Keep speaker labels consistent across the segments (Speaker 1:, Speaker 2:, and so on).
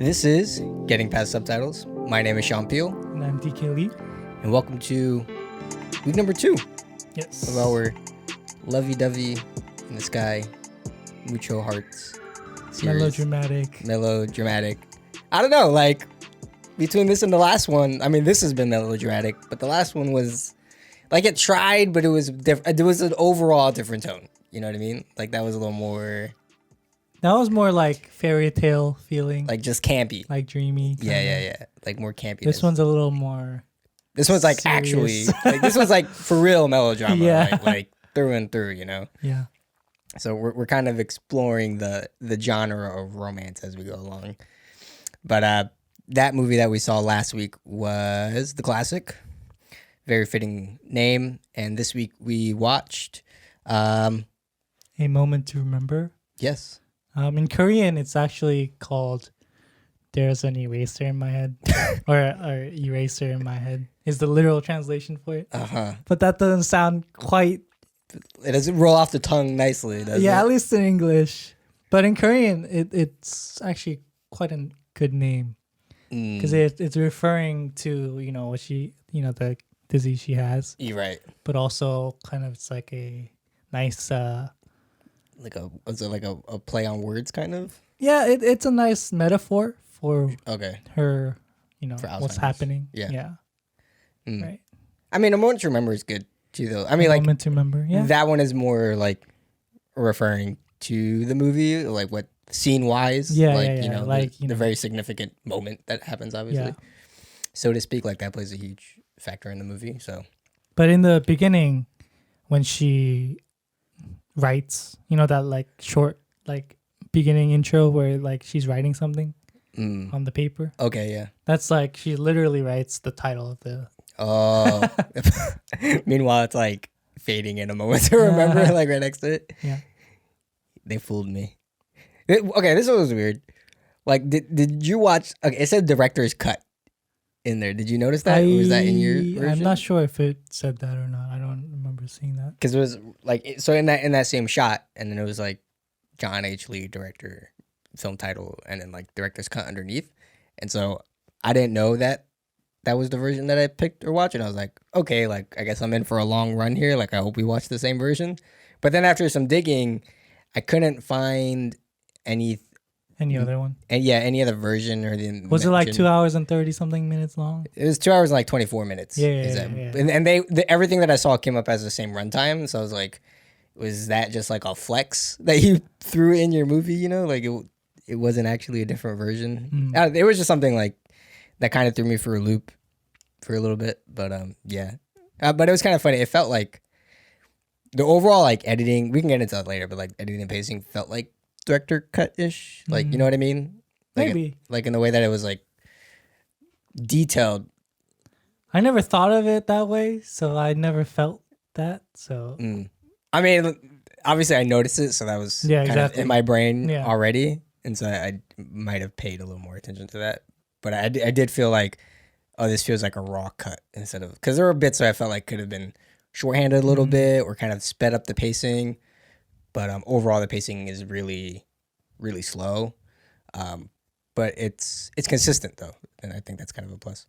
Speaker 1: This is Getting Past Subtitles. My name is Sean Peel.
Speaker 2: And I'm DK Lee.
Speaker 1: And welcome to week number 2
Speaker 2: Yes.
Speaker 1: of our lovey-dovey in the sky, mucho hearts series. Melodramatic. I don't know, like, between this and the last one, I mean, this has been melodramatic, but the last one was, like, it tried, but it was different. There was an overall different tone. You know what I mean? Like, that was a little more...
Speaker 2: That was more like fairy tale feeling.
Speaker 1: Like, just campy.
Speaker 2: Like dreamy.
Speaker 1: Yeah. Like, more campy.
Speaker 2: This one's a little more...
Speaker 1: This one's, like,
Speaker 2: serious.
Speaker 1: actually... Like, this one's, like, for real melodrama.
Speaker 2: Yeah.
Speaker 1: Like, through and through, you know?
Speaker 2: Yeah.
Speaker 1: So we're kind of exploring the genre of romance as we go along. But that movie that we saw last week was the classic. Very fitting name. And this week we watched...
Speaker 2: A Moment to Remember.
Speaker 1: Yes.
Speaker 2: In Korean, it's actually called There's an Eraser in My Head. or Eraser in My Head is the literal translation for it.
Speaker 1: Uh-huh.
Speaker 2: But that doesn't sound quite...
Speaker 1: It doesn't roll off the tongue nicely, does it?
Speaker 2: Yeah, at least in English. But in Korean, it's actually quite a good name. Because it's referring to, you know, what she, you know, the disease she has.
Speaker 1: You're right.
Speaker 2: But also kind of it's like a nice...
Speaker 1: Was it like a play on words kind of?
Speaker 2: Yeah, it's a nice metaphor for her, you know,
Speaker 1: for
Speaker 2: what's
Speaker 1: Alzheimer's.
Speaker 2: happening.
Speaker 1: Yeah.
Speaker 2: Right.
Speaker 1: I mean, A Moment to Remember is good too, though. I mean, like,
Speaker 2: Moment to Remember, yeah.
Speaker 1: that one is more like referring to the movie, like what scene-wise.
Speaker 2: Yeah,
Speaker 1: like,
Speaker 2: yeah.
Speaker 1: You know,
Speaker 2: like,
Speaker 1: the very significant moment that happens, obviously.
Speaker 2: Yeah.
Speaker 1: So to speak, like that plays a huge factor in the movie. So,
Speaker 2: but in the beginning, when she writes, you know, that like short, like beginning intro where like she's writing something on the paper.
Speaker 1: Okay, yeah.
Speaker 2: That's like she literally writes the title of the...
Speaker 1: Oh. Meanwhile, it's like fading in A Moment to Remember, like right next to it.
Speaker 2: Yeah.
Speaker 1: They fooled me. Okay, this one was weird. Like, did you watch? Okay, it said director's cut in there. Did you notice that? Or was that in your version?
Speaker 2: I'm not sure if it said that or not. I don't remember seeing that.
Speaker 1: Because it was like, so in that same shot, and then it was like John H. Lee, director, film title, and then like director's cut underneath. And so I didn't know that was the version that I picked or watched. And I was like, okay, like I guess I'm in for a long run here. Like I hope we watch the same version. But then after some digging, I couldn't find any
Speaker 2: other one.
Speaker 1: And yeah, any other version or the
Speaker 2: was it like 2 hours and 30 something minutes long?
Speaker 1: It was 2 hours and like 24 minutes.
Speaker 2: Yeah.
Speaker 1: And everything that I saw came up as the same runtime. So I was like, was that just like a flex that you threw in your movie? You know, like it wasn't actually a different version. It was just something like that kind of threw me for a loop for a little bit. But yeah, but it was kind of funny. It felt like the overall like editing. We can get into that later, but like editing and pacing felt like director cut-ish, like you know what I mean? Like,
Speaker 2: maybe
Speaker 1: like in the way that it was like detailed.
Speaker 2: I never thought of it that way, so I never felt that. So
Speaker 1: I mean, obviously I noticed it, so that was kind of in my brain already, and so I might have paid a little more attention to that. But I did feel like, oh, this feels like a raw cut instead of, because there were bits that I felt like could have been shorthanded a little bit or kind of sped up the pacing. But overall, the pacing is really, really slow. But it's consistent, though. And I think that's kind of a plus.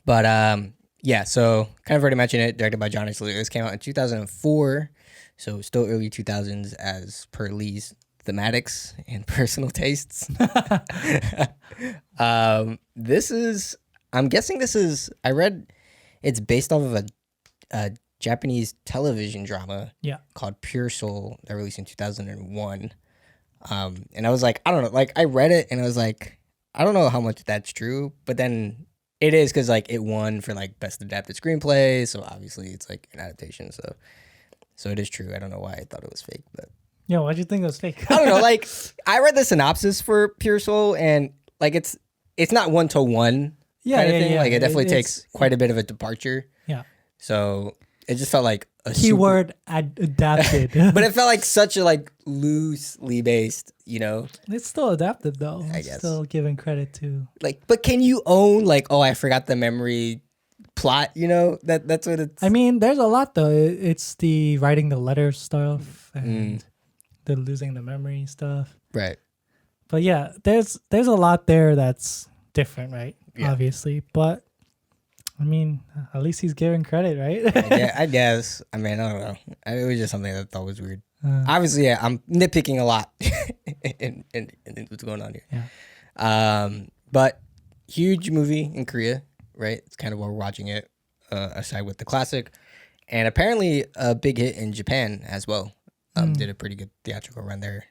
Speaker 1: But yeah, so kind of already mentioned it, directed by John H. Lee. This came out in 2004, so still early 2000s as per Lee's thematics and personal tastes. I'm guessing I read it's based off of a Japanese television drama called Pure Soul that released in 2001. And I was like, I don't know, like I read it and I was like, I don't know how much that's true, but then it is because like it won for like best adapted screenplay, so obviously it's like an adaptation, so it is true. I don't know why I thought it was fake, but
Speaker 2: yeah, why'd you think it was fake?
Speaker 1: I don't know, like I read the synopsis for Pure Soul and like it's not one-to-one kind of thing. Like it definitely takes quite a bit of a departure.
Speaker 2: Yeah.
Speaker 1: So it just felt like a
Speaker 2: keyword adapted.
Speaker 1: But it felt like such a like loosely based, you know.
Speaker 2: It's still adapted though.
Speaker 1: I guess.
Speaker 2: Still giving credit to
Speaker 1: like, but can you own like, oh, I forgot the memory plot, you know? That's what it's.
Speaker 2: I mean, there's a lot though. It's the writing the letter stuff and the losing the memory stuff.
Speaker 1: Right.
Speaker 2: But yeah, there's a lot there that's different, right? Yeah. Obviously, but I mean, at least he's giving credit, right?
Speaker 1: Yeah, I guess. I mean, I don't know. It was just something that I thought was weird. Obviously, yeah, I'm nitpicking a lot in what's going on here. Yeah. But huge movie in Korea, right? It's kind of why we're watching it, aside with the classic. And apparently a big hit in Japan as well. Did a pretty good theatrical run there.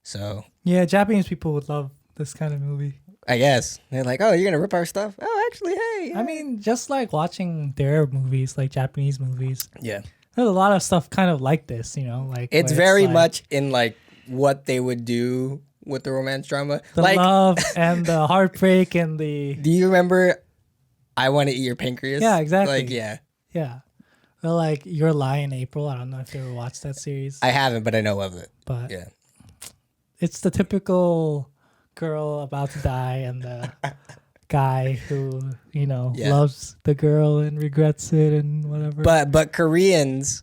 Speaker 1: So
Speaker 2: yeah, Japanese people would love this kind of movie.
Speaker 1: I guess they're like, oh, you're gonna rip our stuff. Oh, actually, hey.
Speaker 2: I mean, just like watching their movies, like Japanese movies.
Speaker 1: Yeah,
Speaker 2: there's a lot of stuff kind of like this, you know, like
Speaker 1: it's very much in like what they would do with the romance drama,
Speaker 2: the
Speaker 1: like
Speaker 2: love and the heartbreak and the.
Speaker 1: Do you remember? I Want to Eat Your Pancreas.
Speaker 2: Yeah, exactly.
Speaker 1: Like yeah.
Speaker 2: Well, like Your Lie in April. I don't know if you ever watched that series.
Speaker 1: I haven't, but I know of it.
Speaker 2: But
Speaker 1: yeah,
Speaker 2: it's the typical girl about to die and the guy who, you know, loves the girl and regrets it and whatever.
Speaker 1: But Koreans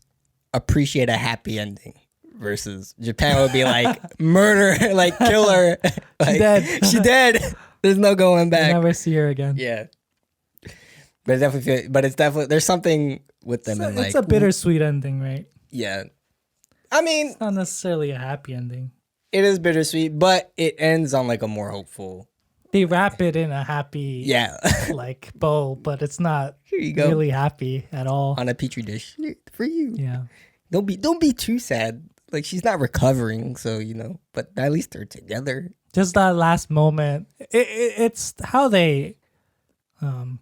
Speaker 1: appreciate a happy ending versus Japan would be like murder, like kill her. Like, she dead. There's no going back.
Speaker 2: You never see her again.
Speaker 1: Yeah. But it's definitely there's something with them and like
Speaker 2: it's a bittersweet ending, right?
Speaker 1: Yeah. I mean,
Speaker 2: it's not necessarily a happy ending.
Speaker 1: It is bittersweet, but it ends on like a more hopeful.
Speaker 2: They wrap it in a happy like bow, but it's not really happy at all.
Speaker 1: On a petri dish for you.
Speaker 2: Yeah.
Speaker 1: Don't be too sad. Like she's not recovering, so you know, but at least they're together.
Speaker 2: Just that last moment. It's how they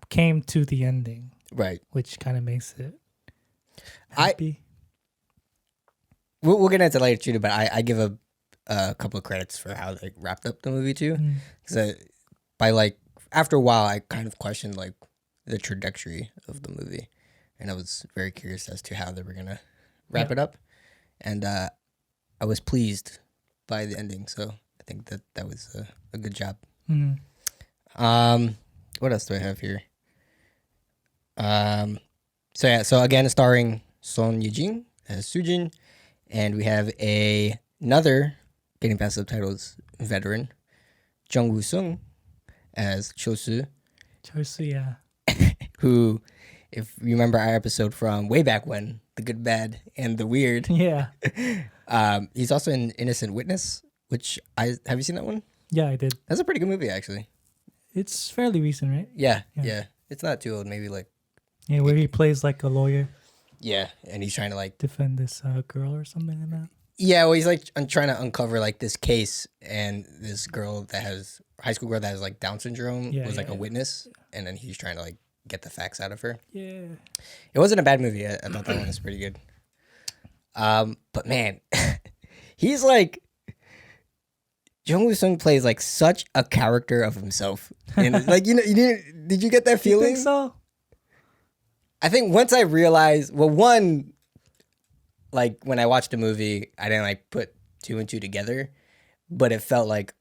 Speaker 2: came to the ending.
Speaker 1: Right.
Speaker 2: Which kind of makes it happy.
Speaker 1: We'll get into it later too, but I give a couple of credits for how they wrapped up the movie too. Because by like after a while, I kind of questioned like the trajectory of the movie, and I was very curious as to how they were gonna wrap it up. And I was pleased by the ending, so I think that was a good job. What else do I have here? So again, starring Son Ye-Jin as Su-Jin, and we have another getting past subtitles veteran, Jung Woo-sung as Cheol-su.
Speaker 2: Cheol-su, yeah.
Speaker 1: Who, if you remember our episode from way back when, The Good, Bad, and the Weird.
Speaker 2: Yeah.
Speaker 1: He's also in Innocent Witness, which have you seen that one?
Speaker 2: Yeah, I did.
Speaker 1: That's a pretty good movie, actually.
Speaker 2: It's fairly recent, right?
Speaker 1: Yeah. It's not too old, maybe like.
Speaker 2: Yeah, where he plays like a lawyer.
Speaker 1: Yeah, and he's trying to like
Speaker 2: defend this girl or something like that.
Speaker 1: Yeah, well, he's like trying to uncover like this case, and this high school girl that has like Down syndrome was like a witness, and then he's trying to like get the facts out of her.
Speaker 2: Yeah,
Speaker 1: it wasn't a bad movie. I thought that one was pretty good. But man, he's like Jung Woo-sung plays like such a character of himself, and like did you get that feeling?
Speaker 2: You think so?
Speaker 1: I think once I realized, well, one, like when I watched the movie, I didn't like put two and two together, but it felt like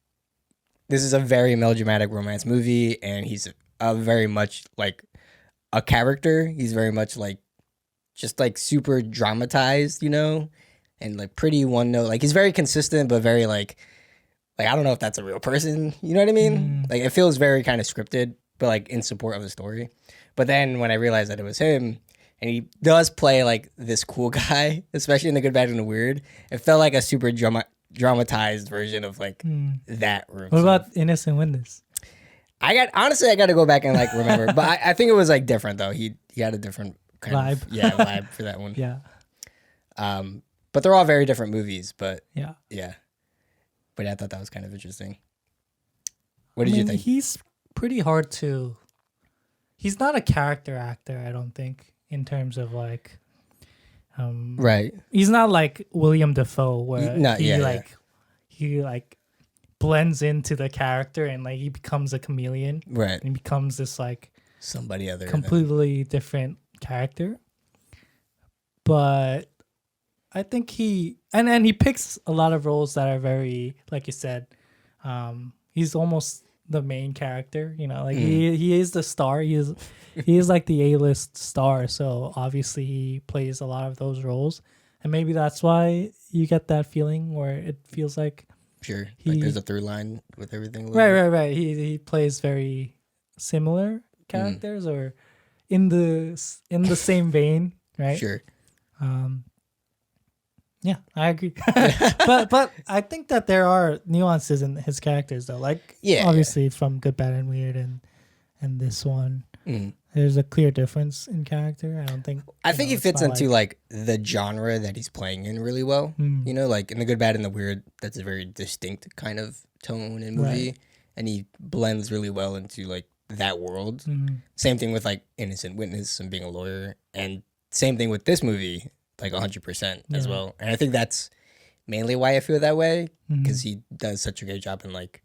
Speaker 1: this is a very melodramatic romance movie, and he's very much like a character. He's very much like just like super dramatized, and like pretty one note. Like he's very consistent, but very like I don't know if that's a real person. You know what I mean? Like it feels very kind of scripted, but like in support of the story. But then when I realized that it was him, and he does play like this cool guy, especially in The Good, Bad, and the Weird, it felt like a super dramatized version of like that room.
Speaker 2: What about Innocent Witness?
Speaker 1: I got to go back and like remember, but I think it was like different though. He had a different kind
Speaker 2: vibe.
Speaker 1: Of vibe for that one.
Speaker 2: Yeah.
Speaker 1: But they're all very different movies. But
Speaker 2: yeah.
Speaker 1: But I thought that was kind of interesting. What did you think?
Speaker 2: He's pretty hard to. He's not a character actor, I don't think, in terms of like.
Speaker 1: Right.
Speaker 2: He's not like William Dafoe, where he blends into the character and like he becomes a chameleon.
Speaker 1: Right.
Speaker 2: And he becomes this like
Speaker 1: somebody other
Speaker 2: completely different character. But I think he picks a lot of roles that are very, like you said, he's almost the main character, like he is the star. He is like the A-list star. So obviously he plays a lot of those roles, and maybe that's why you get that feeling where it feels like
Speaker 1: Sure. Like there's a through line with everything.
Speaker 2: Right. He plays very similar characters or in the same vein, right?
Speaker 1: Sure.
Speaker 2: Yeah, I agree. but I think that there are nuances in his characters though. Like obviously from Good, Bad and Weird and this one. There's a clear difference in character. I think
Speaker 1: he fits into like the genre that he's playing in really well. You know, like in The Good, Bad and the Weird, that's a very distinct kind of tone and movie. And he blends really well into like that world. Same thing with like Innocent Witness and Being a Lawyer. And same thing with this movie, like 100% as well. And I think that's mainly why I feel that way, because he does such a great job in like,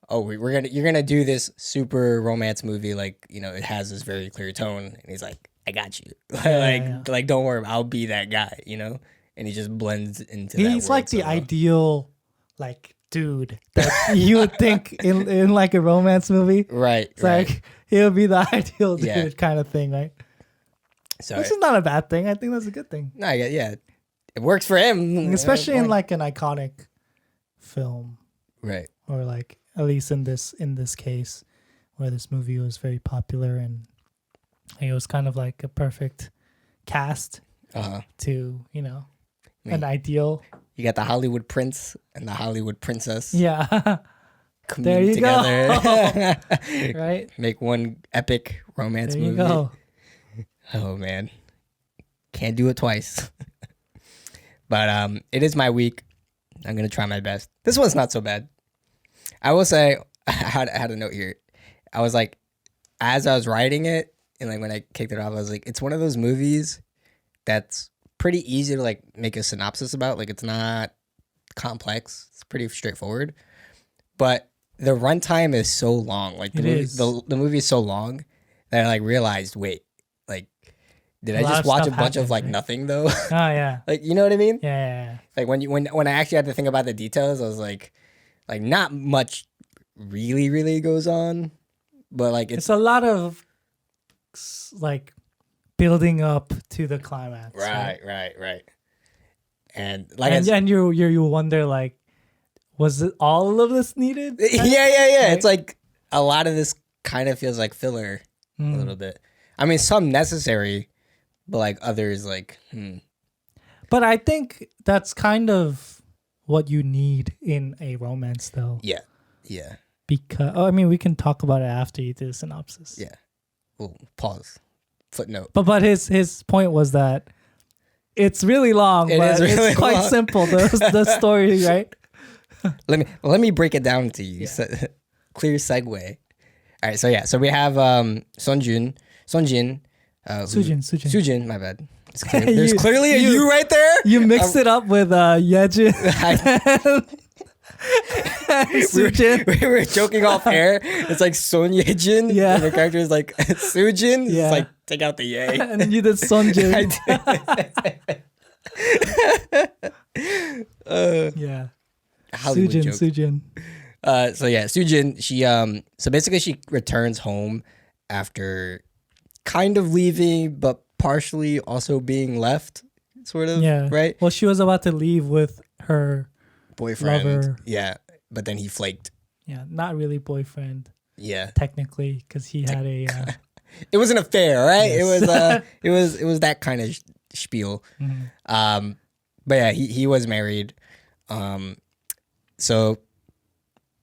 Speaker 1: oh, you're gonna do this super romance movie, like, you know, it has this very clear tone, and he's like, I got you, like don't worry, I'll be that guy, you know, and he just blends into.
Speaker 2: He's like the ideal, like dude that you would think in like a romance movie,
Speaker 1: right?
Speaker 2: It's like he'll be the ideal dude kind of thing, right? So which is not a bad thing. I think that's a good thing.
Speaker 1: No, it works for him,
Speaker 2: especially in like an iconic film,
Speaker 1: right?
Speaker 2: Or like. At least in this case, where this movie was very popular and it was kind of like a perfect cast to, you know, an ideal.
Speaker 1: You got the Hollywood prince and the Hollywood princess.
Speaker 2: Yeah. There you
Speaker 1: together.
Speaker 2: Go. Right?
Speaker 1: Make one epic romance movie.
Speaker 2: There you go.
Speaker 1: Oh, man. Can't do it twice. But it is my week. I'm going to try my best. This one's not so bad. I will say, I had a note here. I was like, as I was writing it, and like when I kicked it off, I was like, it's one of those movies that's pretty easy to like make a synopsis about. Like it's not complex. It's pretty straightforward. But the runtime is so long. Like the movie is so long that I like realized, wait, like did I just watch a bunch of like nothing though?
Speaker 2: Oh yeah.
Speaker 1: Like you know what I mean?
Speaker 2: Yeah.
Speaker 1: Like when I actually had to think about the details, I was like not much really goes on, but like it's
Speaker 2: a lot of like building up to the climax.
Speaker 1: Right. And like
Speaker 2: and you wonder like, was it all of this needed?
Speaker 1: Yeah. Right? It's like a lot of this kind of feels like filler a little bit. I mean, some necessary, but like others like.
Speaker 2: But I think that's kind of what you need in a romance, though.
Speaker 1: Yeah.
Speaker 2: Because I mean, we can talk about it after you do the synopsis.
Speaker 1: Yeah. Well, pause. Footnote.
Speaker 2: But his point was that it's really long, but it's quite simple. The story, right?
Speaker 1: Let me break it down to you. Yeah. So, clear segue. All right. So we have Son Ye-Jin. Su-Jin. My bad. There's clearly a U right there.
Speaker 2: You mixed it up with Ye-Jin. Su-Jin.
Speaker 1: We were joking off air. It's like Son Ye-Jin.
Speaker 2: Yeah.
Speaker 1: And the character is like Su-Jin.
Speaker 2: Yeah.
Speaker 1: It's like take out the Ye.
Speaker 2: And you did Son Jin.
Speaker 1: I did.
Speaker 2: Yeah.
Speaker 1: Hollywood
Speaker 2: Su-Jin.
Speaker 1: Su-Jin. She so basically she returns home after kind of leaving, but partially also being left, sort of.
Speaker 2: Yeah.
Speaker 1: Right.
Speaker 2: Well, she was about to leave with her
Speaker 1: boyfriend.
Speaker 2: Lover.
Speaker 1: Yeah, but then he flaked.
Speaker 2: Yeah, not really boyfriend.
Speaker 1: Yeah.
Speaker 2: Technically, because he had a.
Speaker 1: It was an affair, right?
Speaker 2: Yes.
Speaker 1: It was that kind of spiel.
Speaker 2: Mm-hmm.
Speaker 1: But yeah, he was married. So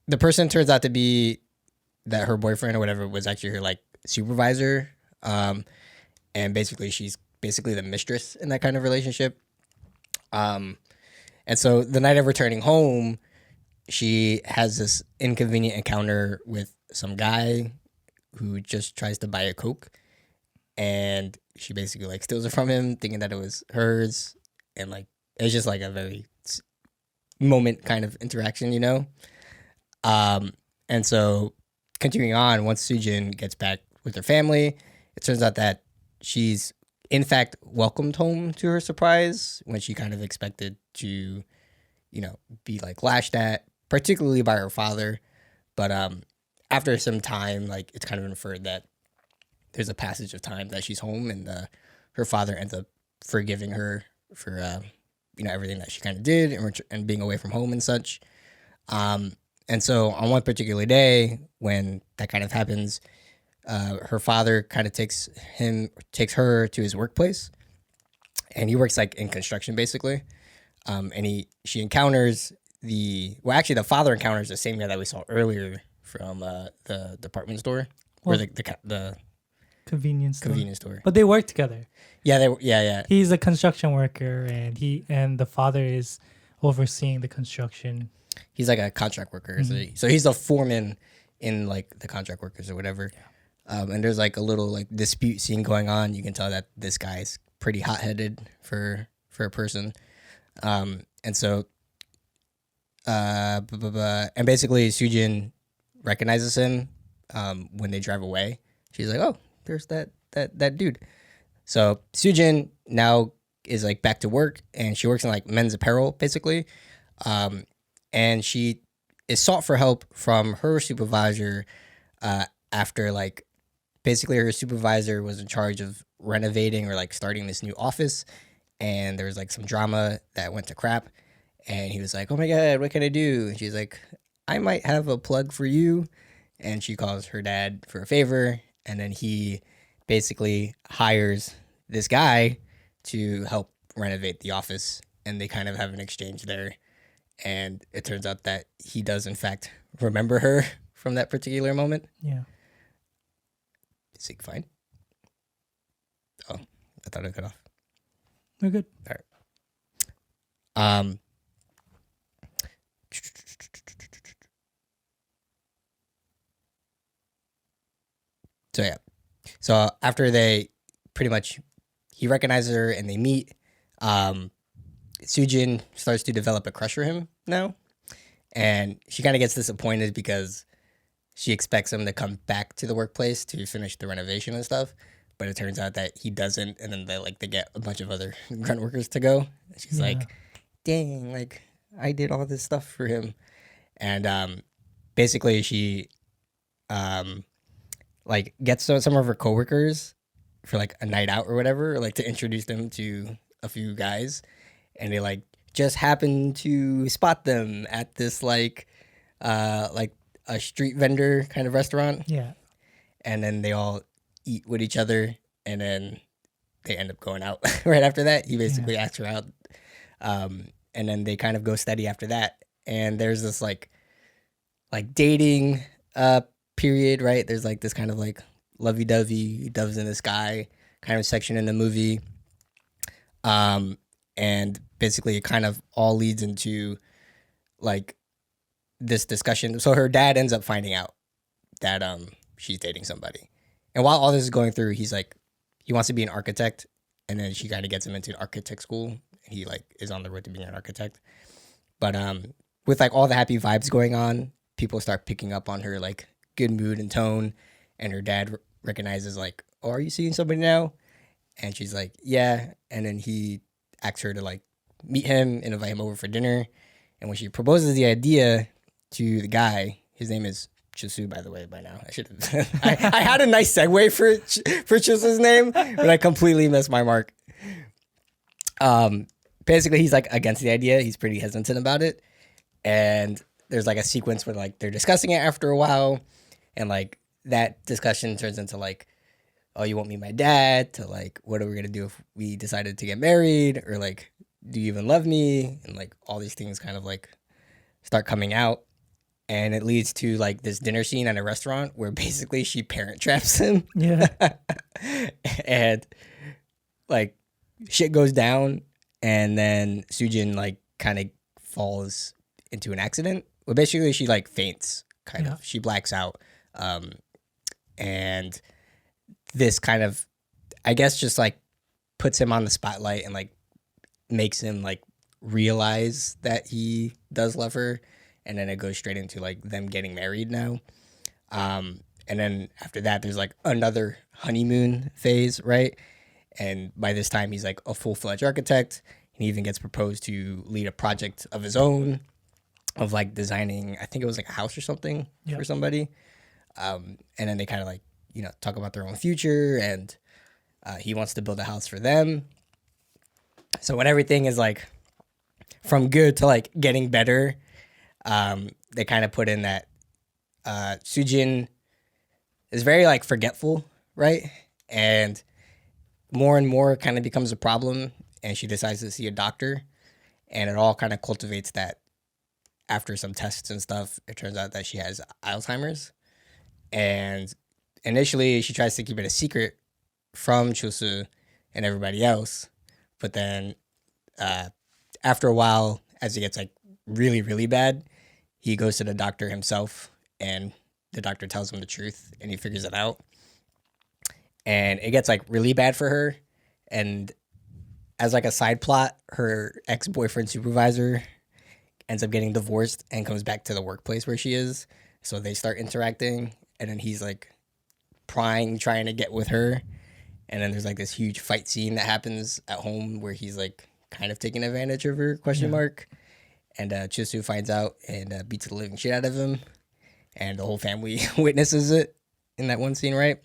Speaker 1: the person turns out to be that her boyfriend or whatever was actually her like supervisor. And basically she's basically the mistress in that kind of relationship. And so the night of returning home, she has this inconvenient encounter with some guy who just tries to buy a Coke, and she basically like steals it from him, thinking that it was hers, and like it's just like a very moment kind of interaction, you know. And so continuing on, once Su-Jin gets back with her family, it turns out that she's in fact welcomed home to her surprise when she kind of expected to, you know, be like lashed at, particularly by her father. But after some time, like it's kind of inferred that there's a passage of time that she's home, and her father ends up forgiving her for you know, everything that she kind of did and being away from home and such. And so on one particular day when that kind of happens, her father kind of takes her to his workplace, and he works like in construction basically. And she encounters the father encounters the same guy that we saw earlier from the department store, or the
Speaker 2: convenience
Speaker 1: store.
Speaker 2: But they work together.
Speaker 1: Yeah.
Speaker 2: He's a construction worker, and the father is overseeing the construction.
Speaker 1: He's like a contract worker, so he's a foreman in like the contract workers or whatever. Yeah. And there's like a little like dispute scene going on. You can tell that this guy's pretty hot-headed for a person. And so, and basically Su-Jin recognizes him when they drive away. She's like, "Oh, there's that dude." So Su-Jin now is like back to work, and she works in like men's apparel basically. And she is sought for help from her supervisor after like basically her supervisor was in charge of renovating or like starting this new office, and there was like some drama that went to crap, and he was like, "Oh my God, what can I do?" And she's like, "I might have a plug for you." And she calls her dad for a favor, and then he basically hires this guy to help renovate the office, and they kind of have an exchange there. And it turns out that he does, in fact, remember her from that particular moment.
Speaker 2: Yeah.
Speaker 1: Is he fine? Oh, I thought I cut off.
Speaker 2: We're good.
Speaker 1: All right. So, yeah. So, after they he recognizes her and they meet, Su-Jin starts to develop a crush for him now, and she kind of gets disappointed because she expects him to come back to the workplace to finish the renovation and stuff, but it turns out that he doesn't, and then they get a bunch of other grunt workers to go. She's like, "Dang, like I did all this stuff for him," and basically she like gets some of her coworkers for like a night out or whatever, like to introduce them to a few guys. And they like just happen to spot them at this like a street vendor kind of restaurant.
Speaker 2: Yeah.
Speaker 1: And then they all eat with each other, and then they end up going out right after that. He basically asks her out. And then they kind of go steady after that. And there's this like dating period, right? There's like this kind of like lovey-dovey, doves in the sky kind of section in the movie. And basically it kind of all leads into like this discussion. So her dad ends up finding out that she's dating somebody. And while all this is going through, he's like, he wants to be an architect, and then she kind of gets him into architect school. He like is on the road to being an architect. But with like all the happy vibes going on, people start picking up on her like good mood and tone, and her dad recognizes like, "Oh, are you seeing somebody now?" And she's like, "Yeah." And then he asks her to like meet him and invite him over for dinner. And when she proposes the idea to the guy, his name is Cheol-su, by the way, by now. I should have. I had a nice segue for Cheol-su's name, but I completely missed my mark. Basically, he's like against the idea. He's pretty hesitant about it. And there's like a sequence where like they're discussing it after a while, and like that discussion turns into like, "Oh, you won't meet my dad," to like, "What are we gonna do if we decided to get married?" Or like, "Do you even love me?" And like all these things kind of like start coming out, and it leads to like this dinner scene at a restaurant where basically she parent traps him.
Speaker 2: Yeah.
Speaker 1: And like shit goes down, and then Su-Jin like kind of falls into an accident. Well, basically she like faints, kind of. She blacks out, and this kind of, I guess, just like puts him on the spotlight and like makes him like realize that he does love her. And then it goes straight into like them getting married now. And then after that, there's like another honeymoon phase, right? And by this time, he's like a full-fledged architect. He even gets proposed to lead a project of his own of like designing, I think it was like a house or something for somebody. And then they kind of like, you know, talk about their own future, and he wants to build a house for them. So when everything is like from good to like getting better, they kind of put in that Su-Jin is very like forgetful, right? And more kind of becomes a problem, and she decides to see a doctor, and it all kind of cultivates that after some tests and stuff, it turns out that she has Alzheimer's. And initially she tries to keep it a secret from Cheol-su and everybody else, but then after a while, as it gets like really, really bad, he goes to the doctor himself, and the doctor tells him the truth, and he figures it out. And it gets like really bad for her. And as like a side plot, her ex-boyfriend supervisor ends up getting divorced and comes back to the workplace where she is. So they start interacting, and then he's like trying to get with her. And then there's like this huge fight scene that happens at home where he's like kind of taking advantage of her, question mark. And Cheol-su finds out and beats the living shit out of him. And the whole family witnesses it in that one scene, right?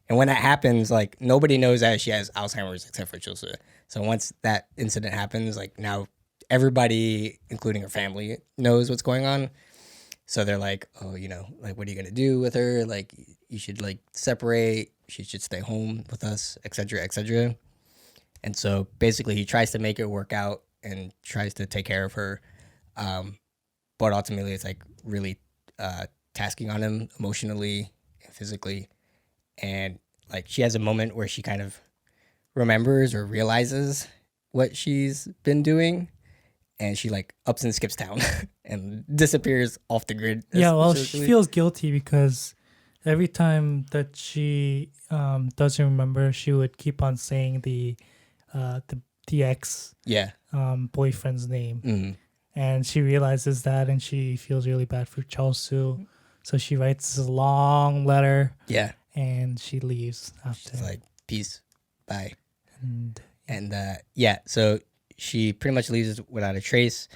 Speaker 1: And when that happens, like, nobody knows that she has Alzheimer's except for Cheol-su. So once that incident happens, like, now everybody, including her family, knows what's going on. So they're like, oh, you know, like, what are you going to do with her? Like, you should, like, separate. She should stay home with us, et cetera, et cetera. And so basically he tries to make it work out and tries to take care of her. But ultimately it's, like, really tasking on him emotionally and physically. And like she has a moment where she kind of remembers or realizes what she's been doing, and she like ups and skips town and disappears off the grid.
Speaker 2: Yeah, well, she feels guilty because every time that she doesn't remember, she would keep on saying the ex boyfriend's name. Mm-hmm. And she realizes that, and she feels really bad for Cheol-su. So she writes a long letter. Yeah. And she leaves after.
Speaker 1: She's like, peace, bye. And so she pretty much leaves without a trace,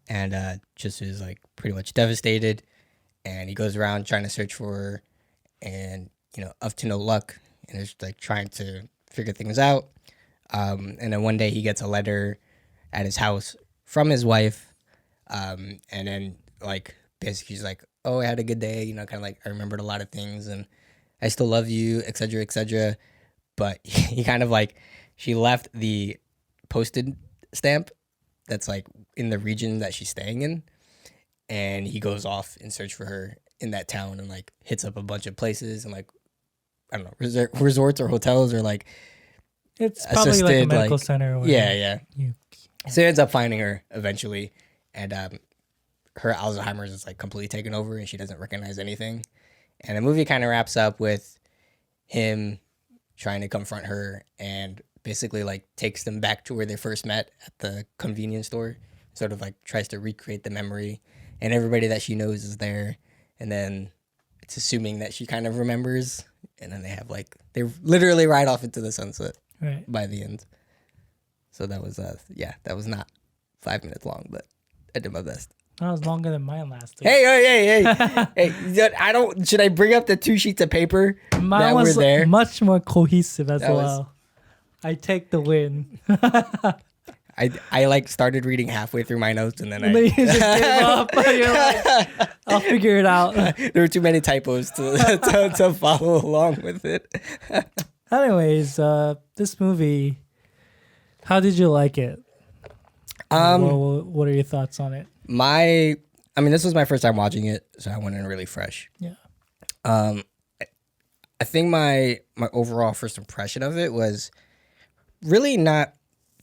Speaker 1: and just is like pretty much devastated. And he goes around trying to search for her, and you know, up to no luck, and is like trying to figure things out. And then one day he gets a letter at his house from his wife, and then like basically he's like, oh, I had a good day, you know, kind of like I remembered a lot of things, and I still love you, et cetera, et cetera. But he kind of like, she left the posted stamp that's like in the region that she's staying in. And he goes off in search for her in that town and like hits up a bunch of places and like, I don't know, resorts or hotels or like.
Speaker 2: It's probably like a medical center. Or
Speaker 1: yeah. So he ends up finding her eventually. And her Alzheimer's is like completely taken over and she doesn't recognize anything. And the movie kind of wraps up with him trying to confront her and basically like takes them back to where they first met at the convenience store, sort of like tries to recreate the memory, and everybody that she knows is there. And then it's assuming that she kind of remembers, and then they literally ride off into the sunset by the end. So that was that was not 5 minutes long, but I did my best.
Speaker 2: That was longer than mine last week.
Speaker 1: Hey! Should I bring up the 2 sheets of paper
Speaker 2: mine
Speaker 1: that
Speaker 2: was
Speaker 1: were there?
Speaker 2: Much more cohesive as well. I take the win.
Speaker 1: I like started reading halfway through my notes and then
Speaker 2: you just gave up. You're like, I'll figure it out.
Speaker 1: There were too many typos to follow along with it.
Speaker 2: Anyways, this movie, how did you like it? What are your thoughts on it?
Speaker 1: This was my first time watching it, so I went in really fresh.
Speaker 2: Yeah.
Speaker 1: I think my overall first impression of it was really not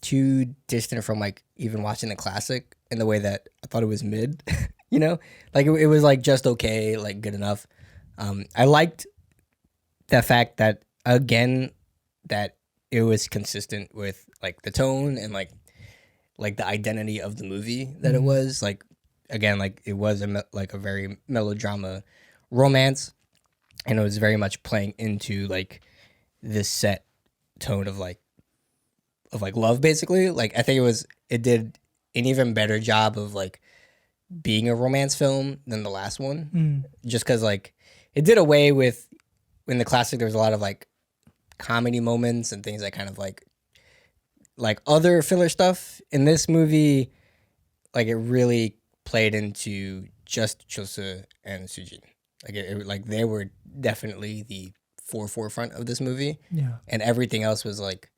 Speaker 1: too distant from like even watching the classic in the way that I thought it was mid, you know, like it was like just okay, like good enough. I liked the fact that again that it was consistent with like the tone and like the identity of the movie that it was like. Again, like it was a very melodrama romance, and it was very much playing into like this set tone of love, basically. Like I think it did an even better job of like being a romance film than the last one, just because like it did away with, in the classic there was a lot of like comedy moments and things that kind of like other filler stuff. In this movie, like it really played into just Cheol-su and Su-Jin. Like they were definitely the forefront of this movie.
Speaker 2: Yeah.
Speaker 1: And everything else was like,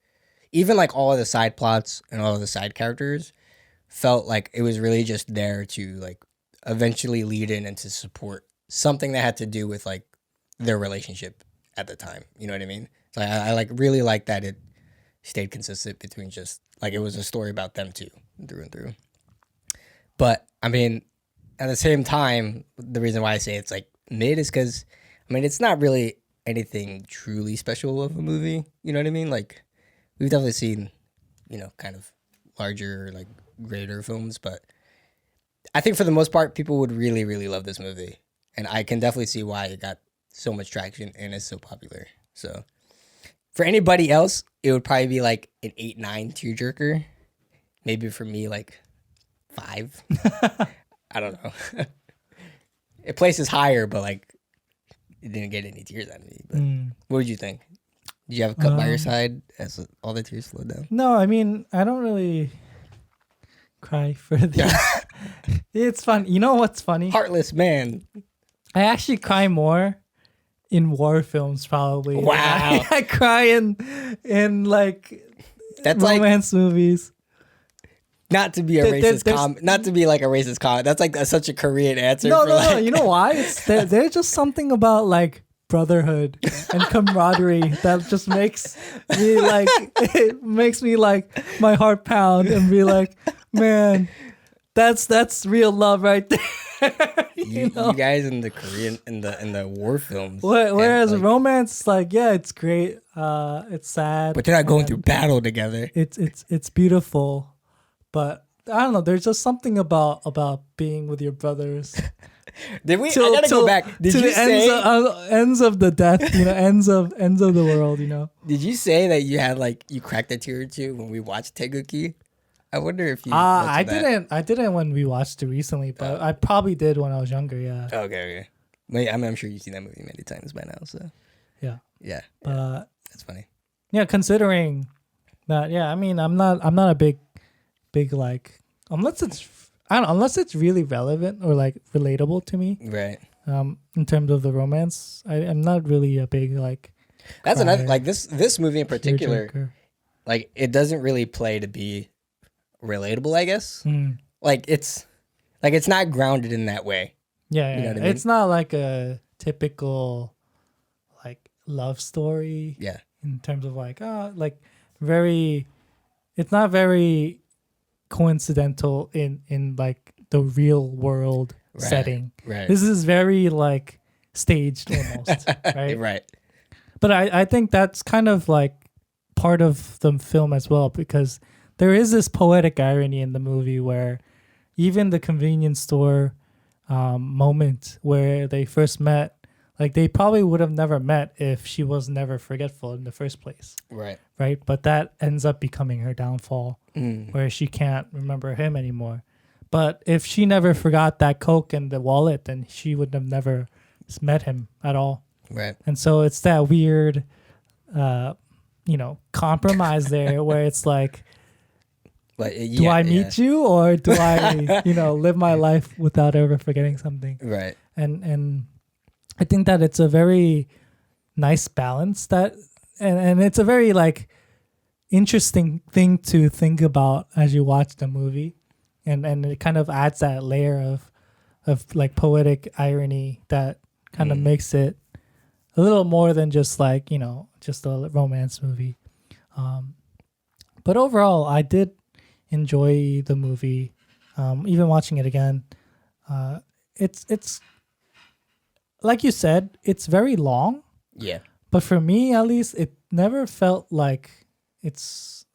Speaker 1: even like all of the side plots and all of the side characters felt like it was really just there to like eventually lead in and to support something that had to do with like their relationship at the time. You know what I mean? So I like really like that it stayed consistent between just like it was a story about them too, through and through. But I mean, at the same time, the reason why I say it's like mid is because I mean it's not really anything truly special of a movie. You know what I mean? Like we've definitely seen, you know, kind of larger, like greater films, but I think for the most part, people would really, really love this movie, and I can definitely see why it got so much traction and is so popular. So for anybody else, it would probably be like an 8-9 tearjerker. Maybe for me, like 5. I don't know. It places higher, but like it didn't get any tears out of me. But what did you think? Did you have a cup by your side as all the tears flowed down?
Speaker 2: No, I mean, I don't really cry for this. It's fun. You know what's funny?
Speaker 1: Heartless man.
Speaker 2: I actually cry more in war films, probably.
Speaker 1: Wow.
Speaker 2: I cry in like
Speaker 1: that's
Speaker 2: romance movies.
Speaker 1: Not to be a racist comment, not to be like a racist comment. That's like such a Korean answer.
Speaker 2: No. You know why? There's just something about like brotherhood and camaraderie that just makes me like it makes me like my heart pound and be like, man, that's real love right there.
Speaker 1: you guys in the Korean in the war films.
Speaker 2: Whereas like, romance, like it's great. It's sad,
Speaker 1: but they're not going through battle together.
Speaker 2: It's beautiful. But I don't know. There's just something about being with your brothers.
Speaker 1: Did we? I gotta go back. Did you say
Speaker 2: ends of the death? You know, ends of the world. You know.
Speaker 1: Did you say that you had like you cracked a tear or two when we watched Taeguki? I wonder if you.
Speaker 2: I didn't when we watched it recently, but I probably did when I was younger. Yeah.
Speaker 1: Okay. Wait, I'm sure you've seen that movie many times by now. So. Yeah. Yeah. That's funny.
Speaker 2: Yeah, considering that. Yeah, I mean, I'm not a big like unless it's really relevant or like relatable to me,
Speaker 1: right?
Speaker 2: In terms of the romance, I'm not really a big like.
Speaker 1: That's another like this movie in particular, like it doesn't really play to be relatable, I guess. Like it's not grounded in that way.
Speaker 2: Yeah, you know what I mean? It's not like a typical like love story.
Speaker 1: Yeah,
Speaker 2: in terms of like very, it's not very coincidental in like the real world setting.
Speaker 1: Right.
Speaker 2: This is very like staged almost, right?
Speaker 1: Right.
Speaker 2: But I think that's kind of like part of the film as well, because there is this poetic irony in the movie where even the convenience store moment where they first met, like they probably would have never met if she was never forgetful in the first place.
Speaker 1: Right.
Speaker 2: Right. But that ends up becoming her downfall, where she can't remember him anymore. But if she never forgot that Coke and the wallet, then she would have never met him at all.
Speaker 1: Right.
Speaker 2: And so it's that weird, compromise there where it's like, do I meet you or do I, live my life without ever forgetting something?
Speaker 1: Right.
Speaker 2: And I think that it's a very nice balance and it's a very like interesting thing to think about as you watch the movie, and it kind of adds that layer of like poetic irony that kind of makes it a little more than just like just a romance movie. But overall, I did enjoy the movie. Even watching it again, it's like you said, it's very long.
Speaker 1: Yeah.
Speaker 2: But for me, at least, it never felt like it's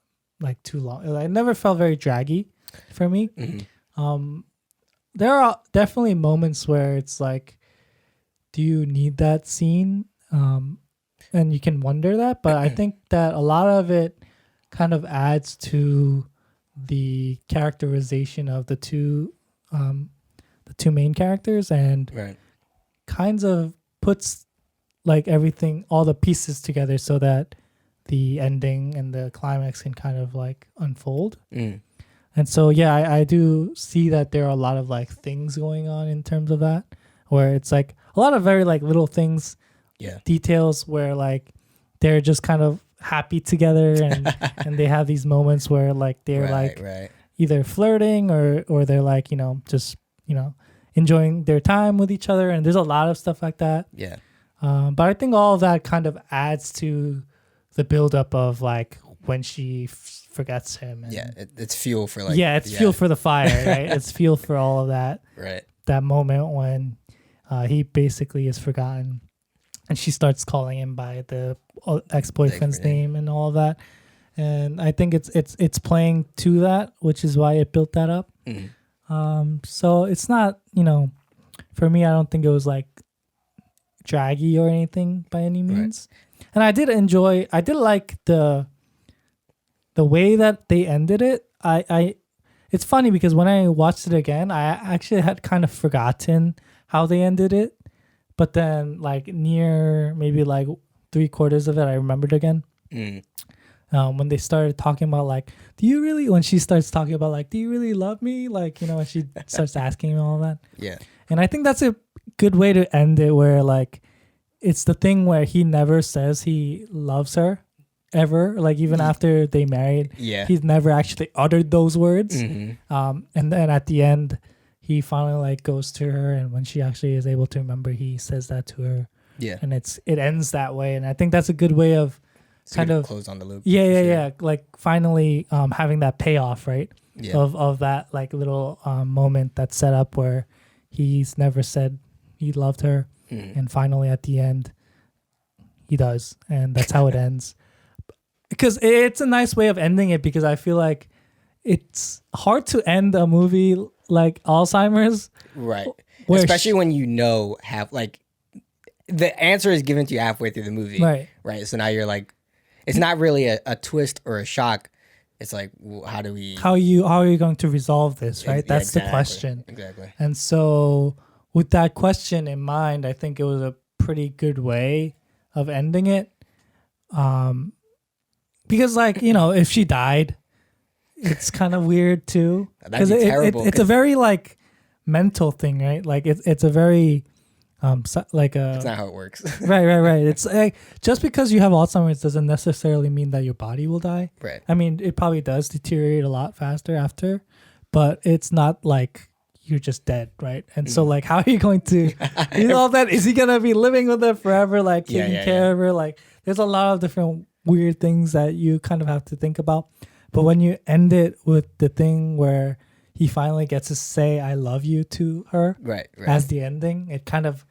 Speaker 2: like too long. It never felt very draggy for me. Mm-hmm. There are definitely moments where it's like, do you need that scene? And you can wonder that. But I think that a lot of it kind of adds to the characterization of the two main characters, and
Speaker 1: right.
Speaker 2: kinds of puts like everything, all the pieces together so that the ending and the climax can kind of like unfold. And so, yeah, I do see that there are a lot of like things going on in terms of that, where it's like a lot of very like little things, details where like they're just kind of happy together and they have these moments where like they're either flirting or they're like, just, enjoying their time with each other. And there's a lot of stuff like that.
Speaker 1: Yeah.
Speaker 2: But I think all of that kind of adds to the buildup of like when she forgets him. And
Speaker 1: it's fuel for like...
Speaker 2: it's fuel for the fire, right? It's fuel for all of that.
Speaker 1: Right.
Speaker 2: That moment when he basically is forgotten and she starts calling him by the ex-boyfriend's name and all of that. And I think it's playing to that, which is why it built that up.
Speaker 1: Mm-hmm.
Speaker 2: So it's not, for me, I don't think it was like draggy or anything by any means. Right. And I did like the way that they ended it. It's funny because when I watched it again, I actually had kind of forgotten how they ended it. But then like near maybe like 3/4 of it, I remembered again.
Speaker 1: Mm.
Speaker 2: When they started talking about like, when she starts talking about like, do you really love me? Like, when she starts asking all that.
Speaker 1: Yeah.
Speaker 2: And I think that's a good way to end it, where like, it's the thing where he never says he loves her ever. Like even after they married, he's never actually uttered those words.
Speaker 1: Mm-hmm.
Speaker 2: And then at the end, he finally like goes to her, and when she actually is able to remember, he says that to her.
Speaker 1: Yeah.
Speaker 2: And it ends that way. And I think that's a good way of kind of
Speaker 1: close on the loop.
Speaker 2: Yeah. Like finally having that payoff, right?
Speaker 1: Yeah.
Speaker 2: Of that like little moment that's set up where he's never said he loved her.
Speaker 1: Mm-hmm.
Speaker 2: And finally at the end, he does. And that's how it ends. Because it's a nice way of ending it, because I feel like it's hard to end a movie like Alzheimer's.
Speaker 1: Right. Especially when the answer is given to you halfway through the movie. Right. So now you're like, it's not really a twist or a shock. It's like, well, how are you going to resolve this, right? That's the question. Exactly.
Speaker 2: And so with that question in mind, I think it was a pretty good way of ending it. Because like, if she died, it's kind of weird too.
Speaker 1: That'd be terrible.
Speaker 2: It's a very like mental thing, right? Like it's a very
Speaker 1: that's not how it works.
Speaker 2: right. It's like, just because you have Alzheimer's doesn't necessarily mean that your body will die.
Speaker 1: Right.
Speaker 2: I mean, it probably does deteriorate a lot faster after, but it's not like you're just dead, right? And so like, how are you going to resolve that? Is he gonna be living with her forever, like taking care of her? Like, there's a lot of different weird things that you kind of have to think about. But when you end it with the thing where he finally gets to say "I love you" to her,
Speaker 1: right.
Speaker 2: as the ending, it kind of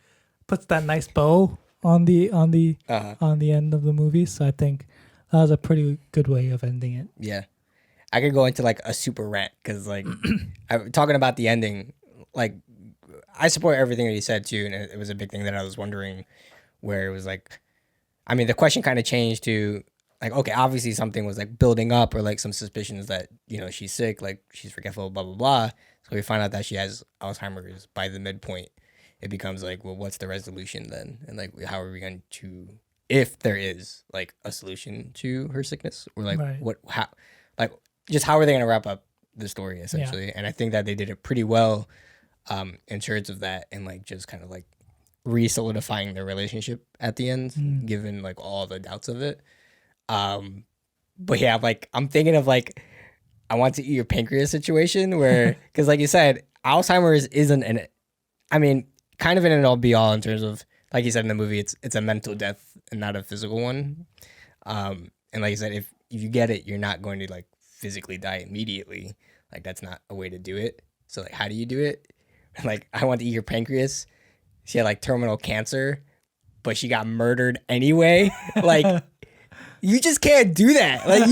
Speaker 2: puts that nice bow on the end of the movie. So I think that was a pretty good way of ending it.
Speaker 1: Yeah, I could go into like a super rant because like I'm talking about the ending. Like, I support everything that he said too, and it was a big thing that I was wondering, where it was like, I mean, the question kind of changed to like, okay, obviously something was like building up, or like some suspicions that she's sick, like she's forgetful, blah blah blah. So we find out that she has Alzheimer's by the midpoint. It becomes like, well, what's the resolution then? And like, how are we going to, if there is like a solution to her sickness, or like how are they going to wrap up the story essentially? Yeah. And I think that they did it pretty well in terms of that, and like just kind of like re-solidifying their relationship at the end, given like all the doubts of it. But yeah, like I'm thinking of like, I want to eat your pancreas situation where, because like you said, Alzheimer's isn't kind of an end all be all in terms of, like you said in the movie, it's a mental death and not a physical one. And like you said, if you get it, you're not going to like physically die immediately. Like that's not a way to do it. So like, how do you do it? Like, I want to eat your pancreas. She had like terminal cancer, but she got murdered anyway. Like, you just can't do that. Like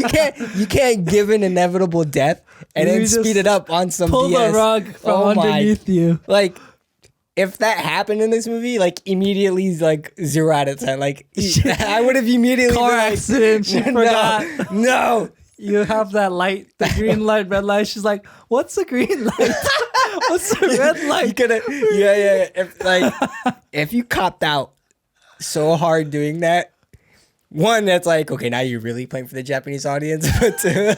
Speaker 1: you can't give an inevitable death and then speed it up on some
Speaker 2: pull
Speaker 1: BS.
Speaker 2: The rug from underneath you.
Speaker 1: Like, if that happened in this movie, like immediately he's like 0 out of 10. Like I would have immediately
Speaker 2: car accident. She forgot.
Speaker 1: No.
Speaker 2: You have that light, the green light, red light. She's like, "What's the green light? What's the red light?"
Speaker 1: Yeah. If you copped out so hard doing that, one that's like, okay, now you're really playing for the Japanese audience, but two,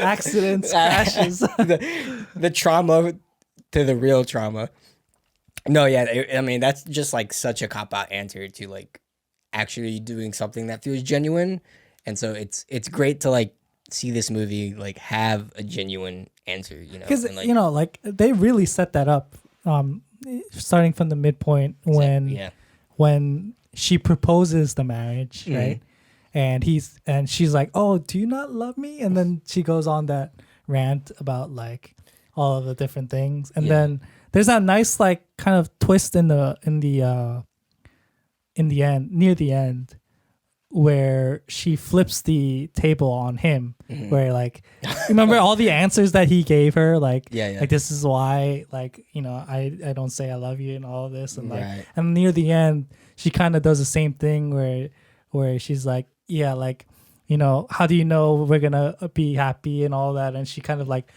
Speaker 2: accidents, crashes,
Speaker 1: the trauma to the real trauma. No, yeah, I mean that's just like such a cop out answer to like actually doing something that feels genuine, and so it's great to like see this movie like have a genuine answer, you know,
Speaker 2: because
Speaker 1: like,
Speaker 2: you know, like they really set that up, starting from the midpoint when she proposes the marriage, right? And she's like, "Oh, do you not love me?" And then she goes on that rant about like all of the different things, and then there's that nice like kind of twist in the end, near the end, where she flips the table on him, where like, remember all the answers that he gave her, like, like this is why, like, you know, I don't say I love you and all of this, and like, and near the end, she kind of does the same thing where she's like, yeah, like, you know, how do you know we're gonna be happy and all that, and she kind of like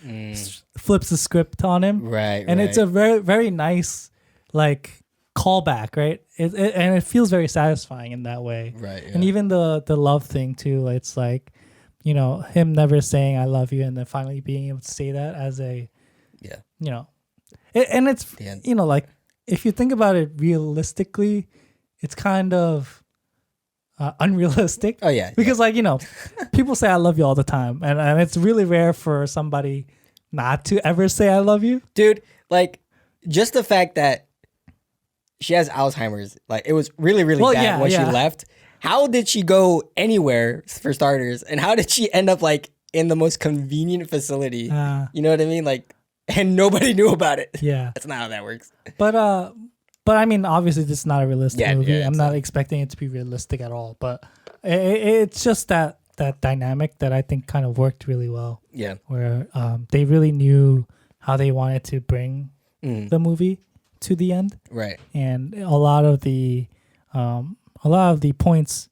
Speaker 2: flips the script on him, and it's a very very nice like callback, right? And it feels very satisfying in that way, and even the love thing too, it's like, you know, him never saying I love you and then finally being able to say that as a you know, and it's, you know, like if you think about it realistically, it's kind of unrealistic. Because like, you know, people say I love you all the time, and it's really rare for somebody not to ever say I love you,
Speaker 1: dude. Like just the fact that she has Alzheimer's, like it was really really bad when she left. How did she go anywhere, for starters, and how did she end up like in the most convenient facility? You know what I mean? Like, and nobody knew about it. That's not how that works.
Speaker 2: But I mean, obviously this is not a realistic movie. I'm not expecting it to be realistic at all, but it's just that dynamic that I think kind of worked really well. Where they really knew how they wanted to bring the movie to the end, and a lot of the points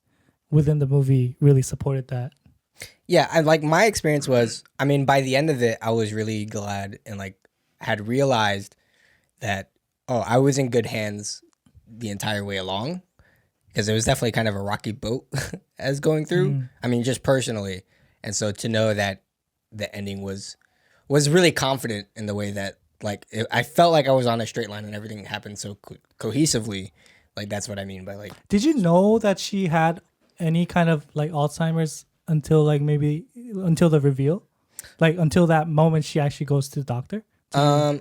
Speaker 2: within the movie really supported that.
Speaker 1: I like, my experience was, I mean, by the end of it, I was really glad and like had realized that, oh, I was in good hands the entire way along, because it was definitely kind of a rocky boat as going through. I mean, just personally, and so to know that the ending was really confident in the way that, like, I felt like I was on a straight line and everything happened so cohesively. Like, that's what I mean by like.
Speaker 2: Did you know that she had any kind of like Alzheimer's until like maybe until the reveal, like until that moment she actually goes to the doctor?
Speaker 1: I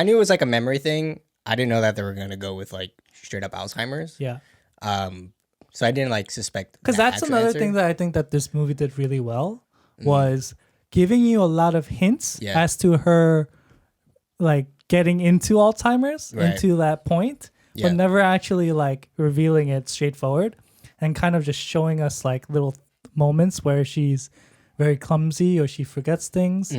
Speaker 1: knew it was like a memory thing. I didn't know that they were gonna go with like straight up Alzheimer's. So I didn't like suspect.
Speaker 2: Because that's another thing that I think that this movie did really well was giving you a lot of hints as to her like getting into Alzheimer's, into that point, but never actually like revealing it straightforward, and kind of just showing us like little moments where she's very clumsy or she forgets things.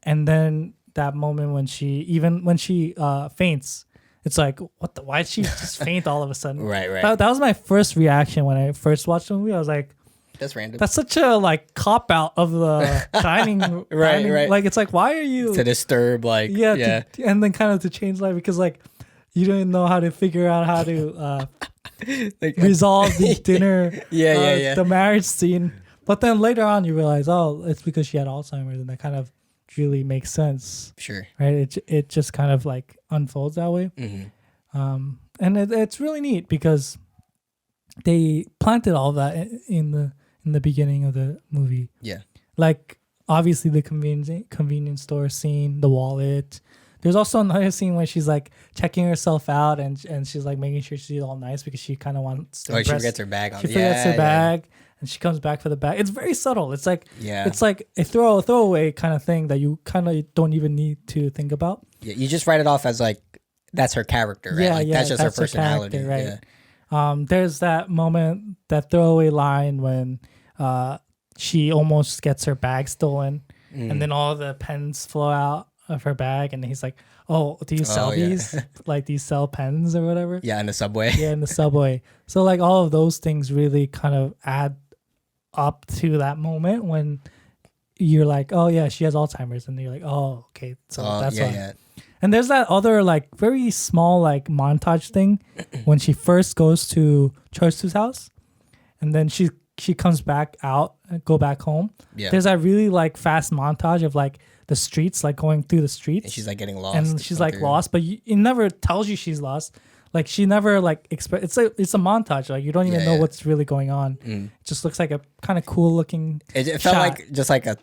Speaker 2: And then that moment when she faints, it's like, why did she just faint all of a sudden? That was my first reaction when I first watched the movie. I was like,
Speaker 1: that's random.
Speaker 2: That's such a like cop out of the Shining. Right. Like, it's like, why are you
Speaker 1: to disturb? Like,
Speaker 2: and then kind of to change life, because like you don't know how to figure out how to like, resolve the dinner, the marriage scene. But then later on, you realize, oh, it's because she had Alzheimer's, and that kind of really makes sense. Right. It just kind of like unfolds that way. And it's really neat because they planted all that in the beginning of the movie. Like obviously the convenience store scene, the wallet. There's also another scene where she's like checking herself out and she's like making sure she's all nice because she kind of wants to.
Speaker 1: She forgets her bag.
Speaker 2: She forgets her bag. And she comes back for the bag. It's very subtle. It's like it's like a throwaway kind of thing that you kind of don't even need to think about.
Speaker 1: You just write it off as like that's her character, right? Like, that's just her personality,
Speaker 2: right? There's that moment, that throwaway line when she almost gets her bag stolen, and then all the pens flow out of her bag, and he's like, "Oh, do you sell these? Like, do you sell pens or whatever?"
Speaker 1: In the subway.
Speaker 2: In the subway. So like all of those things really kind of add up to that moment when you're like, "Oh yeah, she has Alzheimer's," and you're like, "Oh, okay, so that's why." And there's that other like very small like montage thing when she first goes to Cheol-su's house, and then she comes back out and go back home. Yeah. There's that really like fast montage of like the streets, like going through the streets.
Speaker 1: And she's like getting lost.
Speaker 2: And she's like lost, but it never tells you she's lost. Like she never like it's a montage. Like you don't even know what's really going on. It just looks like a kind of cool looking.
Speaker 1: It felt like just like a,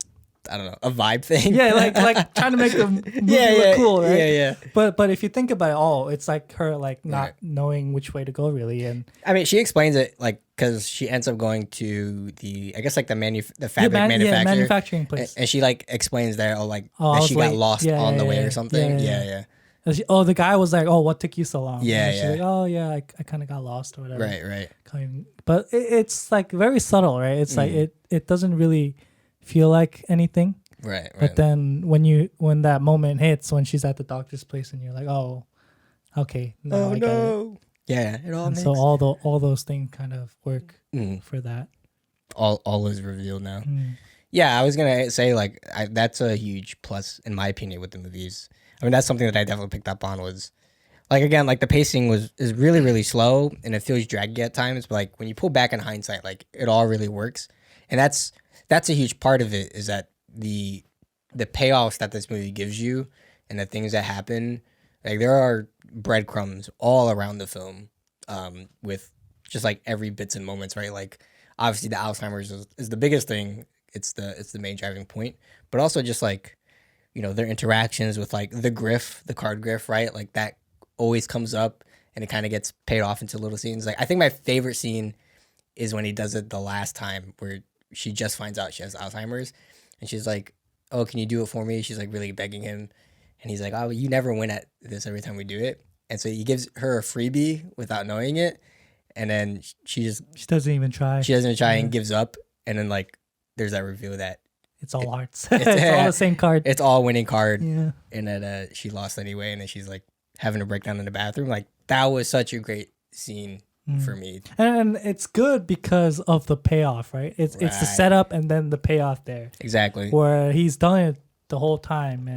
Speaker 1: I don't know, a vibe thing.
Speaker 2: Yeah, like trying to make the movie look cool, right? Yeah. But if you think about it, it's like her like not knowing which way to go really. And
Speaker 1: I mean, she explains it like because she ends up going to the, I guess like the fabric
Speaker 2: manufacturing place,
Speaker 1: and she like explains there that she got lost on the way or something. Yeah.
Speaker 2: The guy was like, "Oh, what took you so long?" Yeah, and she's like, "Oh, yeah, I kind of got lost or whatever."
Speaker 1: Right.
Speaker 2: But it's like very subtle, right? It's like it doesn't really feel like anything.
Speaker 1: Right.
Speaker 2: But then when that moment hits, when she's at the doctor's place, and you're like, "Oh, okay, now I get it."
Speaker 1: Yeah, it all makes
Speaker 2: sense. So all those things kind of work for that.
Speaker 1: All is revealed now. Yeah, I was gonna say like that's a huge plus in my opinion with the movies. I mean, that's something that I definitely picked up on was, like, again, like the pacing is really, really slow and it feels draggy at times. But like when you pull back in hindsight, like it all really works, and that's a huge part of it is that the payoffs that this movie gives you and the things that happen, like there are breadcrumbs all around the film, with just like every bits and moments, right? Like obviously the Alzheimer's is the biggest thing. It's the main driving point, but also just like, you know, their interactions with like the card griff, right? Like that always comes up and it kind of gets paid off into little scenes. Like I think my favorite scene is when he does it the last time where she just finds out she has Alzheimer's and she's like, "Oh, can you do it for me?" She's like really begging him. And he's like, "Oh, you never win at this every time we do it." And so he gives her a freebie without knowing it. And then she
Speaker 2: doesn't even try.
Speaker 1: She doesn't even try and gives up. And then like there's that reveal that
Speaker 2: it's all hearts. It's all the same card.
Speaker 1: It's all winning card. Yeah. And then she lost anyway. And then she's like having a breakdown in the bathroom. Like that was such a great scene for me.
Speaker 2: And it's good because of the payoff, right? It's the setup and then the payoff there.
Speaker 1: Exactly.
Speaker 2: Where he's done it the whole time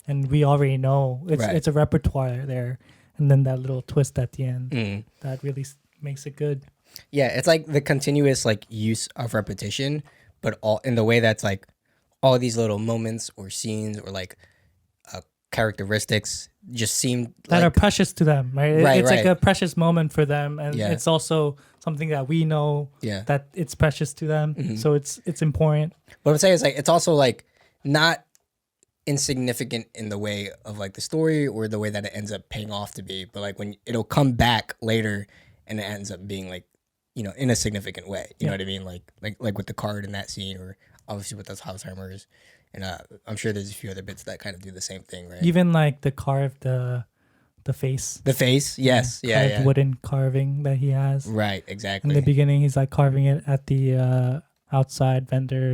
Speaker 2: and we already know it's a repertoire there. And then that little twist at the end that really makes it good.
Speaker 1: Yeah, it's like the continuous like use of repetition, but all in the way that's like all these little moments or scenes or like characteristics just seem
Speaker 2: that are precious to them, right? It's like a precious moment for them, and it's also something that we know that it's precious to them. So it's important.
Speaker 1: What I'm saying is like it's also like not insignificant in the way of like the story or the way that it ends up paying off to be, but like when it'll come back later and it ends up being like, you know, in a significant way. You know what I mean? Like with the card in that scene, or obviously with those Alzheimer's, and I'm sure there's a few other bits that kind of do the same thing, right?
Speaker 2: Even like the carved the face.
Speaker 1: The face, yes, yeah.
Speaker 2: Wooden carving that he has.
Speaker 1: Right, exactly.
Speaker 2: In the beginning, he's like carving it at the outside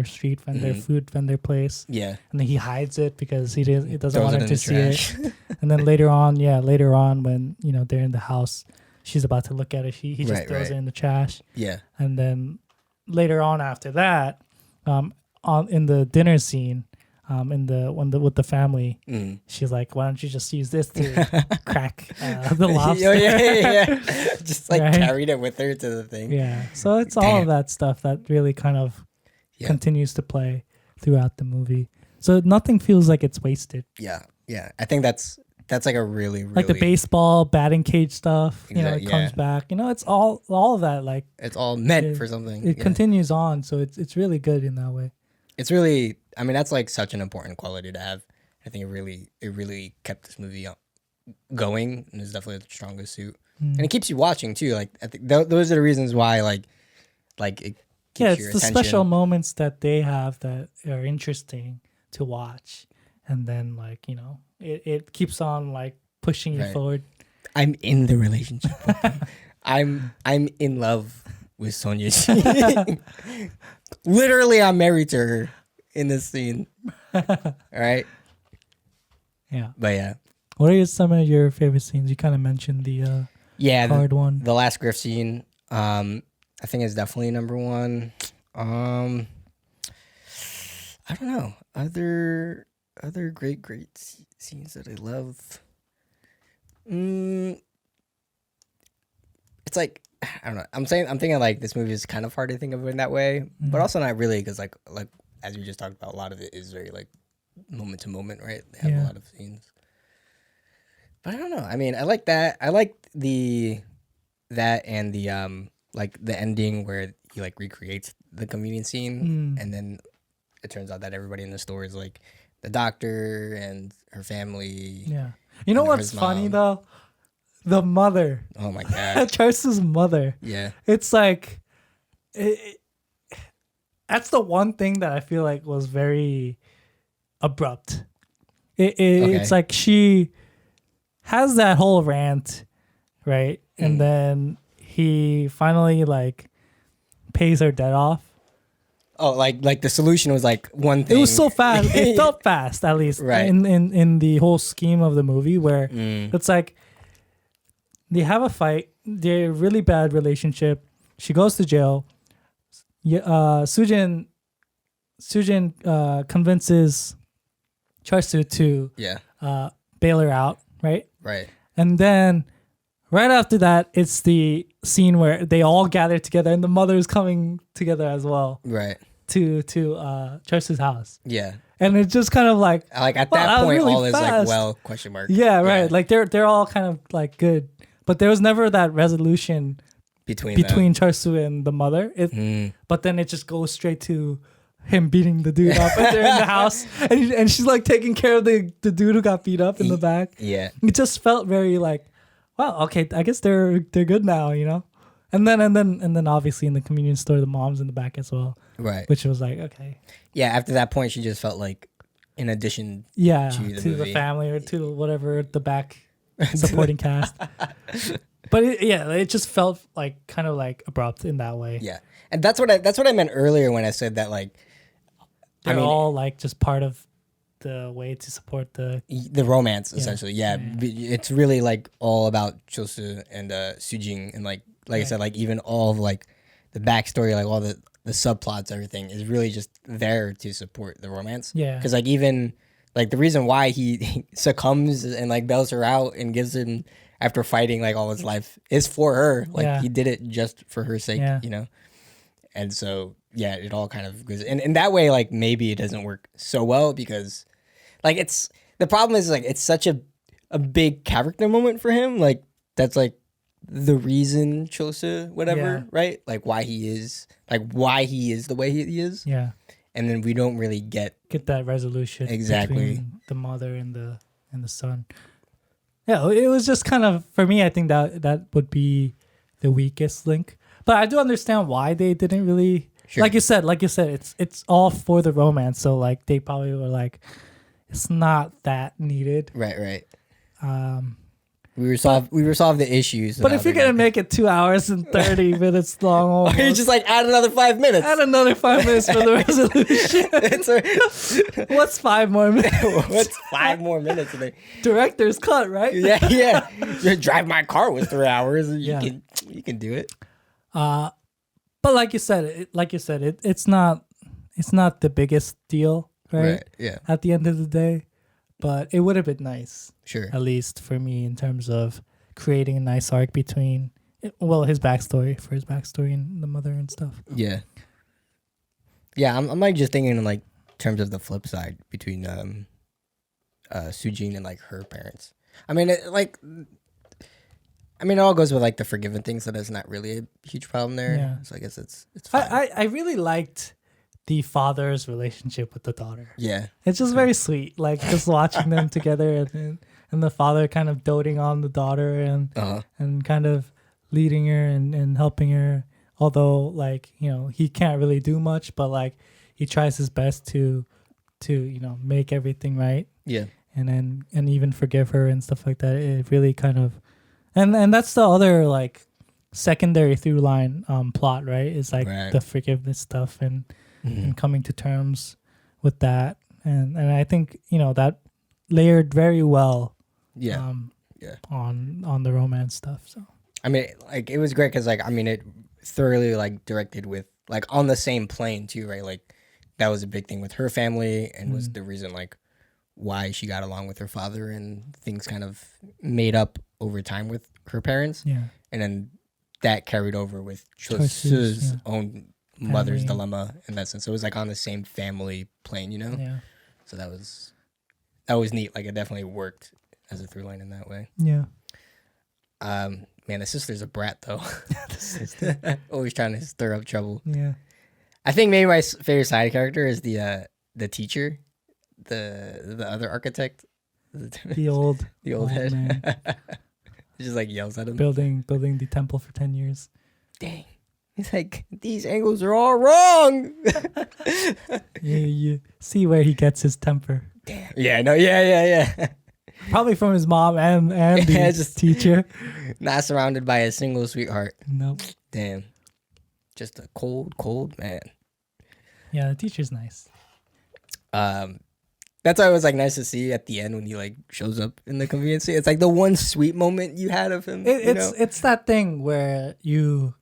Speaker 2: street vendor, food vendor place.
Speaker 1: Yeah,
Speaker 2: and then he hides it because he doesn't want him to see it. And then later on, when you know they're in the house, she's about to look at it. He just throws it in the trash.
Speaker 1: Yeah.
Speaker 2: And then later on after that, in the dinner scene, with the family, she's like, "Why don't you just use this to crack the lobster?"
Speaker 1: yeah. Just like carried it with her to the thing.
Speaker 2: Yeah. So it's all of that stuff that really kind of continues to play throughout the movie. So nothing feels like it's wasted.
Speaker 1: Yeah. I think that's like a really
Speaker 2: like the baseball batting cage stuff. You know, it comes back. You know, it's all of that. Like
Speaker 1: it's all meant for something.
Speaker 2: It continues on, so it's really good in that way.
Speaker 1: It's really, I mean, that's like such an important quality to have. I think it really kept this movie going, and it's definitely the strongest suit. And it keeps you watching too. Like I think those are the reasons why like it keeps your attention.
Speaker 2: It's the special moments that they have that are interesting to watch, and then like, you know, it keeps on like pushing you forward.
Speaker 1: I'm in the relationship. I'm in love with Son Ye-Jin. Literally, I'm married to her in this scene. All right.
Speaker 2: Yeah.
Speaker 1: But yeah.
Speaker 2: What are some of your favorite scenes? You kind of mentioned the card one.
Speaker 1: The last griff scene. I think is definitely number one. I don't know. other great scenes that I love. It's like, I don't know. I'm thinking like this movie is kind of hard to think of in that way, but also not really, because like as we just talked about, a lot of it is very like moment to moment, right? They have a lot of scenes. But I don't know. I mean, I like that. I like that and the like the ending where he like recreates the communion scene, and then it turns out that everybody in the store is like the doctor and her family.
Speaker 2: Yeah. You know what's funny though? The mother.
Speaker 1: Oh my god.
Speaker 2: Cheol-su's mother.
Speaker 1: Yeah.
Speaker 2: It's like that's the one thing that I feel like was very abrupt. It's like she has that whole rant, right? And then he finally like pays her debt off.
Speaker 1: Oh, like the solution was like one thing.
Speaker 2: It was so fast. It felt fast, at least,
Speaker 1: right?
Speaker 2: In the whole scheme of the movie, where it's like they have a fight. They're really bad relationship. She goes to jail. Su-Jin convinces Cheol-su to bail her out, right?
Speaker 1: Right.
Speaker 2: And then right after that, it's the scene where they all gather together and the mother is coming together as well.
Speaker 1: Right.
Speaker 2: To Cheol-su's house.
Speaker 1: Yeah.
Speaker 2: And it's just kind of like
Speaker 1: at that point, really all is like, well, question mark.
Speaker 2: Yeah, right. Yeah. Like they're all kind of like good, but there was never that resolution between Cheol-su and the mother. But then it just goes straight to him beating the dude up, and they're in the house, and she's like taking care of the dude who got beat up in the back.
Speaker 1: Yeah.
Speaker 2: It just felt very like, wow, okay, I guess they're good now, you know. And then obviously in the convenience store, the mom's in the back as well.
Speaker 1: Right.
Speaker 2: Which was like, okay.
Speaker 1: Yeah, after that point, she just felt like, in addition to
Speaker 2: the family or to whatever, the back supporting cast. But it just felt like kind of like abrupt in that way.
Speaker 1: Yeah. And that's what I meant earlier when I said that, like,
Speaker 2: they're all like just part of the way to support the
Speaker 1: romance, essentially. Yeah. It's really like all about Cheol-su and Su-Jin, and like I said, like even all of like the backstory, like all the subplots, everything is really just there to support the romance.
Speaker 2: Yeah.
Speaker 1: Because like even like the reason why he succumbs and like bails her out and gives him after fighting like all his life is for her. Like he did it just for her sake, you know? And so, yeah, it all kind of goes. And in that way, like maybe it doesn't work so well because like the problem is like it's such a big character moment for him. Like that's like the reason Cheol-su, whatever, right? Like why he is the way he is.
Speaker 2: Yeah.
Speaker 1: And then we don't really get
Speaker 2: that resolution
Speaker 1: between
Speaker 2: the mother and the son. Yeah, it was just kind of, for me, I think that would be the weakest link. But I do understand why they didn't really, like you said, it's all for the romance. So like they probably were like, it's not that needed.
Speaker 1: Right. We resolve the issues.
Speaker 2: But if you're gonna make it 2 hours and 30 minutes long,
Speaker 1: or you just like add another 5 minutes.
Speaker 2: Add another 5 minutes for the resolution. What's 5 more minutes?
Speaker 1: What's 5 more minutes?
Speaker 2: Director's cut, right?
Speaker 1: Yeah. You drive my car with 3 hours. You can do it.
Speaker 2: But like you said, it's not the biggest deal, right?
Speaker 1: Yeah.
Speaker 2: At the end of the day. But it would have been nice,
Speaker 1: at
Speaker 2: least for me, in terms of creating a nice arc between, his backstory and the mother and stuff.
Speaker 1: Yeah. I'm like just thinking in like terms of the flip side between Su-Jin and like her parents. I mean, it all goes with like the forgiven thing, so there's not really a huge problem there.
Speaker 2: Yeah.
Speaker 1: So I guess it's fine.
Speaker 2: I really liked the father's relationship with the daughter.
Speaker 1: Yeah.
Speaker 2: It's just very sweet. Like just watching them together and the father kind of doting on the daughter and kind of leading her and helping her. Although like, you know, he can't really do much, but like he tries his best to, you know, make everything right.
Speaker 1: Yeah.
Speaker 2: And even forgive her and stuff like that. It really kind of, and that's the other like secondary through line plot, right? Is like the forgiveness stuff and coming to terms with that, and I think, you know, that layered very well, on the romance stuff. So
Speaker 1: I mean, like it was great because like I mean it thoroughly like directed with like on the same plane too, right? Like that was a big thing with her family and was the reason like why she got along with her father, and things kind of made up over time with her parents.
Speaker 2: Yeah.
Speaker 1: And then that carried over with Cheol-su's own mother's dilemma in that sense. So it was like on the same family plane, you know?
Speaker 2: Yeah.
Speaker 1: So that was neat. Like it definitely worked as a through line in that way.
Speaker 2: Yeah.
Speaker 1: Man, the sister's a brat though. The sister. Always trying to stir up trouble.
Speaker 2: Yeah.
Speaker 1: I think maybe my favorite side character is the teacher, the other architect,
Speaker 2: the old
Speaker 1: head.
Speaker 2: Man.
Speaker 1: He just like yells at him.
Speaker 2: Building the temple for 10 years.
Speaker 1: Dang. He's like, these angles are all wrong.
Speaker 2: You see where he gets his temper.
Speaker 1: Damn. Yeah, no, yeah.
Speaker 2: Probably from his mom and the
Speaker 1: just
Speaker 2: teacher.
Speaker 1: Not surrounded by a single sweetheart.
Speaker 2: Nope.
Speaker 1: Damn. Just a cold man.
Speaker 2: Yeah, the teacher's nice.
Speaker 1: That's why it was like nice to see at the end when he like shows up in the convenience. It's like the one sweet moment you had of him.
Speaker 2: It's that thing where you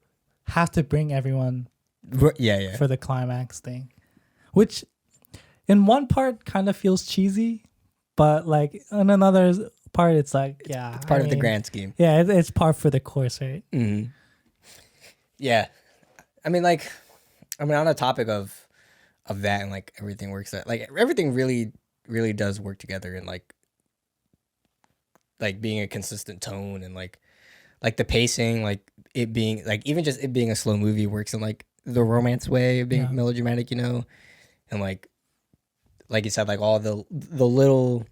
Speaker 2: have to bring everyone for the climax thing, which in one part kind of feels cheesy, but like in another part it's like it's
Speaker 1: part of the grand scheme.
Speaker 2: Yeah, it's par for the course, right?
Speaker 1: Mm-hmm. Yeah, I mean on the topic of that and like everything works out, like everything really does work together, and like being a consistent tone, and like the pacing, like it being like even just it being a slow movie works in like the romance way of being melodramatic, you know, and like you said, like all the little,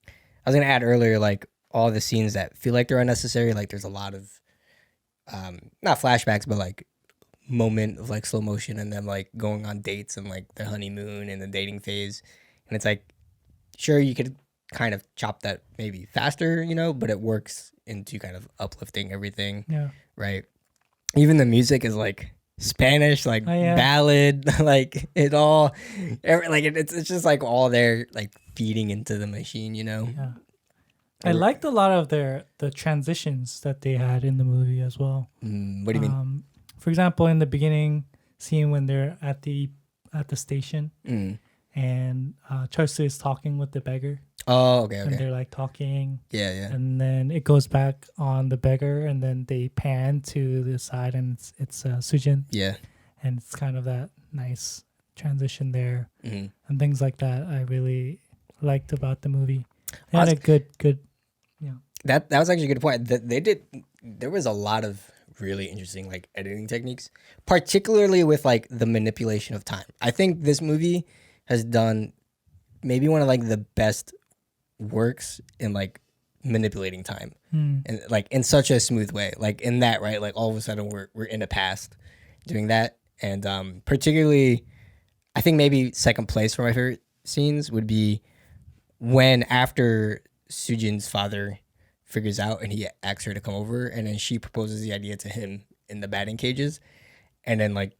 Speaker 1: I was gonna add earlier, like all the scenes that feel like they're unnecessary, like there's a lot of not flashbacks but like moment of like slow motion and them like going on dates and like their honeymoon and the dating phase, and it's like sure you could kind of chop that maybe faster, you know, but it works into kind of uplifting everything.
Speaker 2: Yeah.
Speaker 1: Right. Even the music is like Spanish, like ballad, like it all, it's just like all there, like feeding into the machine, you know.
Speaker 2: Yeah. I liked a lot of the transitions that they had in the movie as well.
Speaker 1: What do you mean?
Speaker 2: For example, in the beginning scene when they're at the station and Cheol-su is talking with the beggar.
Speaker 1: Oh, okay.
Speaker 2: And they're like talking.
Speaker 1: Yeah.
Speaker 2: And then it goes back on the beggar, and then they pan to the side, and it's Su-Jin.
Speaker 1: Yeah.
Speaker 2: And it's kind of that nice transition there,
Speaker 1: and
Speaker 2: things like that. I really liked about the movie. It had a good.
Speaker 1: That was actually a good point. There was a lot of really interesting like editing techniques, particularly with like the manipulation of time. I think this movie has done maybe one of like the best works in like manipulating time and like in such a smooth way, like in that, right, like all of a sudden we're in the past doing that. And particularly I think maybe second place for my favorite scenes would be when after Su-Jin's father figures out and he asks her to come over, and then she proposes the idea to him in the batting cages, and then like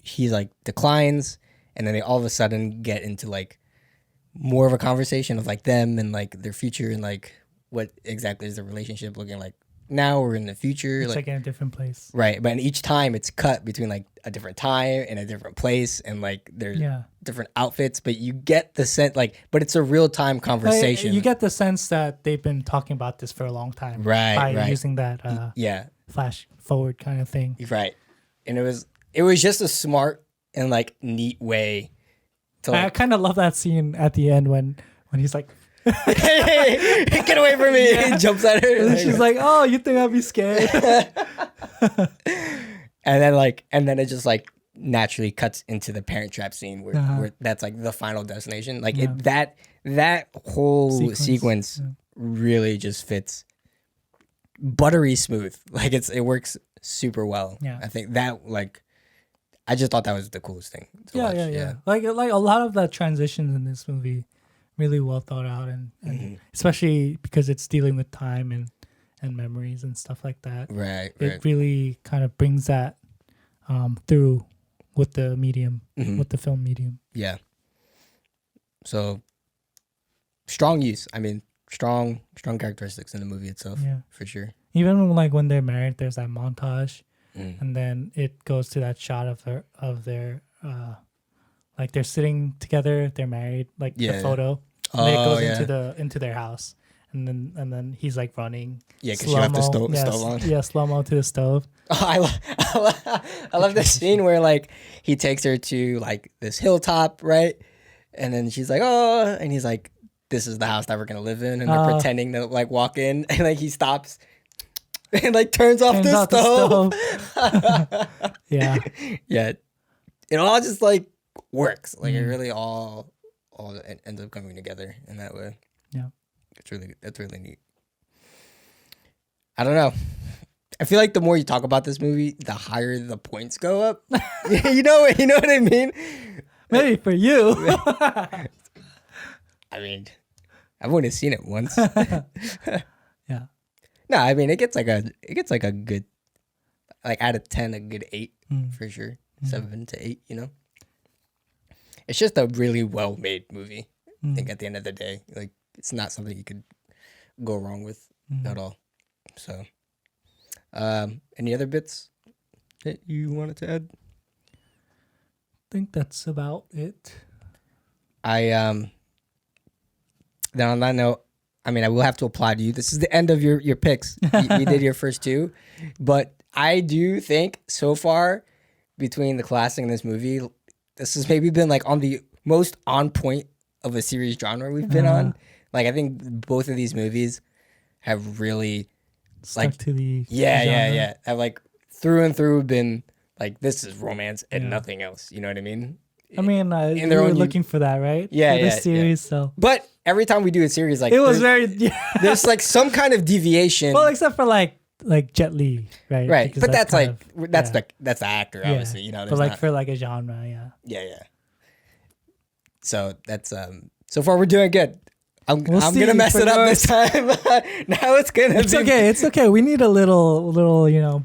Speaker 1: he's like declines, and then they all of a sudden get into like more of a conversation of like them and like their future and like what exactly is the relationship looking like now or in the future.
Speaker 2: It's like in a different place.
Speaker 1: Right. But each time it's cut between like a different time and a different place, and like there's different outfits, but you get the sense like, but it's a real time conversation.
Speaker 2: You get the sense that they've been talking about this for a long time.
Speaker 1: Right.
Speaker 2: By using that flash forward kind of thing.
Speaker 1: Right. And it was just a smart and like neat way to like,
Speaker 2: I kind of love that scene at the end when he's like,
Speaker 1: hey, get away from me. He jumps at her.
Speaker 2: And she's like, oh, you think I'd be scared?
Speaker 1: and then it just like naturally cuts into the Parent Trap scene where that's like the final destination. Like that whole sequence really just fits buttery smooth. Like it works super well. Yeah. I think that like I just thought that was the coolest thing to watch. Yeah.
Speaker 2: Like a lot of the transitions in this movie really well thought out, and especially because it's dealing with time and memories and stuff like that.
Speaker 1: Right.
Speaker 2: It really kind of brings that through with the medium, with the film medium.
Speaker 1: Yeah. So strong use. I mean, strong characteristics in the movie itself. Yeah, for sure.
Speaker 2: Even when they're married, there's that montage, and then it goes to that shot of their like they're sitting together, they're married, like the photo. And then it goes into their house, and then he's like running.
Speaker 1: Yeah, because she left the stove on.
Speaker 2: Yeah, slow mo to the stove.
Speaker 1: Oh, I love this scene where like he takes her to like this hilltop, right? And then she's like, oh, and he's like, this is the house that we're gonna live in, and they're pretending to like walk in, and like he stops and like turns off the stove.
Speaker 2: Yeah.
Speaker 1: Yeah. It all just like works. Like it really all ends up coming together in that way.
Speaker 2: Yeah.
Speaker 1: That's really neat. I don't know. I feel like the more you talk about this movie, the higher the points go up. you know what I mean?
Speaker 2: Maybe for you.
Speaker 1: I mean, I've only seen it once.
Speaker 2: Yeah.
Speaker 1: No, I mean it gets like a good, like out of 10, a good 8 for sure. 7 to 8, you know. It's just a really well made movie. I think at the end of the day, like it's not something you could go wrong with at all. So, any other bits that you wanted to add?
Speaker 2: I think that's about it.
Speaker 1: Then on that note, I mean, I will have to applaud you. This is the end of your picks. You did your first 2, but I do think so far between the classic and this movie, this has maybe been like on the most on point of a series genre we've been on. Like I think both of these movies have really
Speaker 2: stuck to the
Speaker 1: genre. Have like through and through been like, this is romance and nothing else. You know what I mean?
Speaker 2: I mean, you were looking for that, right?
Speaker 1: Yeah,
Speaker 2: for this series. So,
Speaker 1: but every time we do a series, like
Speaker 2: it was
Speaker 1: there's like some kind of deviation.
Speaker 2: Well, except for like Jet Li, right?
Speaker 1: Right,
Speaker 2: because
Speaker 1: but that's the actor, obviously. You know,
Speaker 2: but like for like a genre,
Speaker 1: yeah. So that's so far we're doing good. I'm gonna mess it up this time. Now it's gonna.
Speaker 2: It's okay. It's okay. We need a little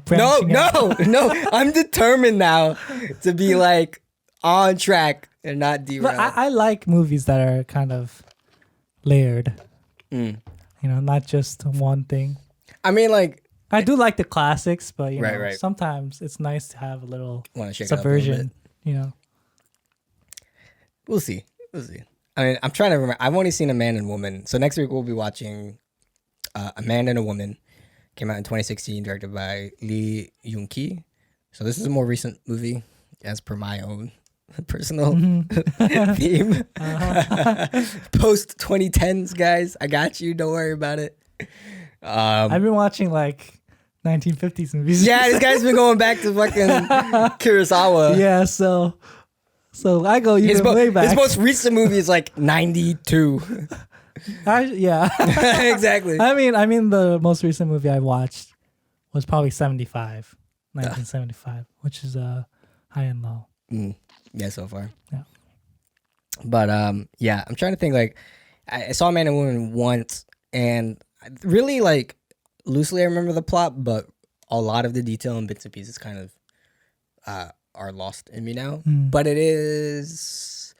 Speaker 2: branching out.
Speaker 1: No. I'm determined now to be like on track and not derailed.
Speaker 2: But I like movies that are kind of layered. You know, not just one thing.
Speaker 1: I mean, like
Speaker 2: I do like the classics, but you know,
Speaker 1: right.
Speaker 2: sometimes it's nice to have a little
Speaker 1: subversion.
Speaker 2: You know,
Speaker 1: we'll see. I mean, I'm trying to remember. I've only seen A Man and Woman, so next week we'll be watching A Man and a Woman. Came out in 2016, directed by Lee Yoon-ki. So this is a more recent movie, as per my own personal theme. Post 2010s, guys. I got you. Don't worry about it.
Speaker 2: I've been watching like 1950s movies.
Speaker 1: Yeah, this guy's been going back to fucking Kurosawa.
Speaker 2: Yeah, so I go even way back.
Speaker 1: His most recent movie is like 92.
Speaker 2: Yeah.
Speaker 1: Exactly.
Speaker 2: I mean, the most recent movie I watched was probably 1975, which is High and Low.
Speaker 1: Yeah, so far.
Speaker 2: Yeah.
Speaker 1: But yeah, I'm trying to think. Like, I saw Man and Woman once, and really, like, loosely I remember the plot, but a lot of the detail and bits and pieces kind of are lost in me now. But it's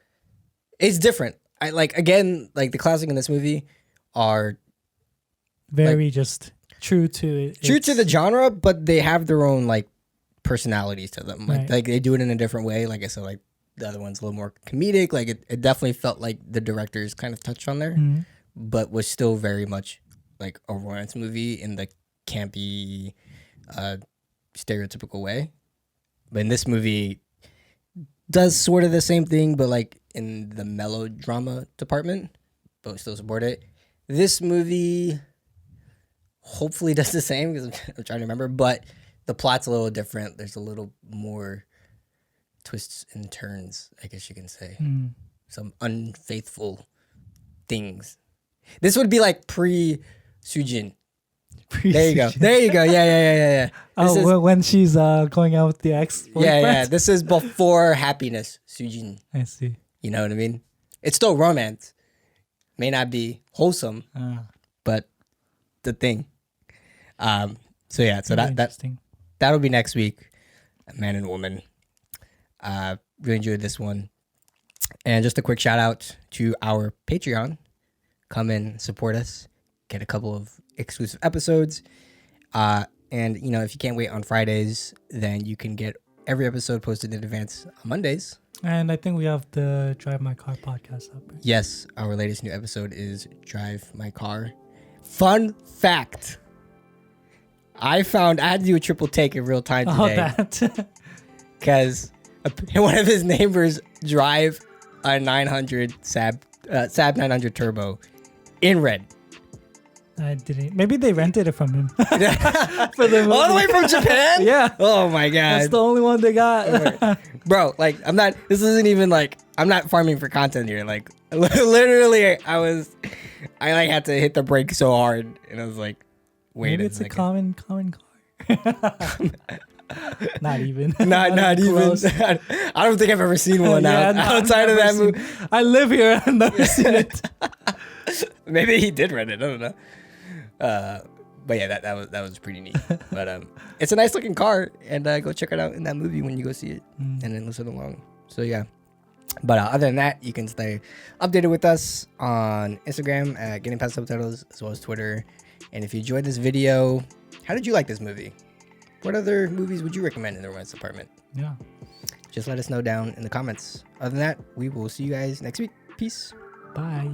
Speaker 1: different. I like, again, like the classic in this movie are
Speaker 2: very like, just true to
Speaker 1: the genre, but they have their own like personalities to them. Like, like they do it in a different way. Like I said, like the other one's a little more comedic. Like it definitely felt like the directors kind of touched on there, but was still very much like a romance movie in the campy, stereotypical way. But in this movie, does sort of the same thing, but like in the melodrama department, but still support it. This movie hopefully does the same, because I'm trying to remember, but the plot's a little different. There's a little more twists and turns, I guess you can say. Some unfaithful things. This would be like pre-Su-Jin. There you go. Yeah.
Speaker 2: When she's going out with the ex.
Speaker 1: Yeah. This is before happiness, Su-Jin.
Speaker 2: I see.
Speaker 1: You know what I mean? It's still romance. May not be wholesome, but the thing. So yeah, so that'll be next week. Man and Woman. Really enjoyed this one. And just a quick shout out to our Patreon. Come in, support us, get a couple of exclusive episodes. And you know, if you can't wait on Fridays, then you can get every episode posted in advance on Mondays.
Speaker 2: And I think we have the Drive My Car podcast up. Right?
Speaker 1: Yes, our latest new episode is Drive My Car. Fun fact. I had to do a triple take in real time today.
Speaker 2: That.
Speaker 1: Because one of his neighbors drive a 900 Saab 900 Turbo in red.
Speaker 2: I didn't. Maybe they rented it from him. For the movie.
Speaker 1: All the way from Japan?
Speaker 2: Yeah.
Speaker 1: Oh my God.
Speaker 2: That's the only one they got.
Speaker 1: Bro, like, this isn't even like, I'm not farming for content here. Like, literally, I had to hit the brake so hard. And I was like, wait
Speaker 2: Maybe
Speaker 1: a
Speaker 2: it's
Speaker 1: second.
Speaker 2: a common car. Not even.
Speaker 1: Not even. I don't think I've ever seen one outside of that movie.
Speaker 2: I live here. I've never seen it.
Speaker 1: Maybe he did rent it. I don't know. But yeah, that was pretty neat. But it's a nice looking car, and go check it out in that movie when you go see it, and then listen along. So yeah. But other than that, you can stay updated with us on Instagram at Getting Past Subtitles, as well as Twitter. And if you enjoyed this video, how did you like this movie? What other movies would you recommend in the romance department?
Speaker 2: Yeah.
Speaker 1: Just let us know down in the comments. Other than that, we will see you guys next week. Peace.
Speaker 2: Bye.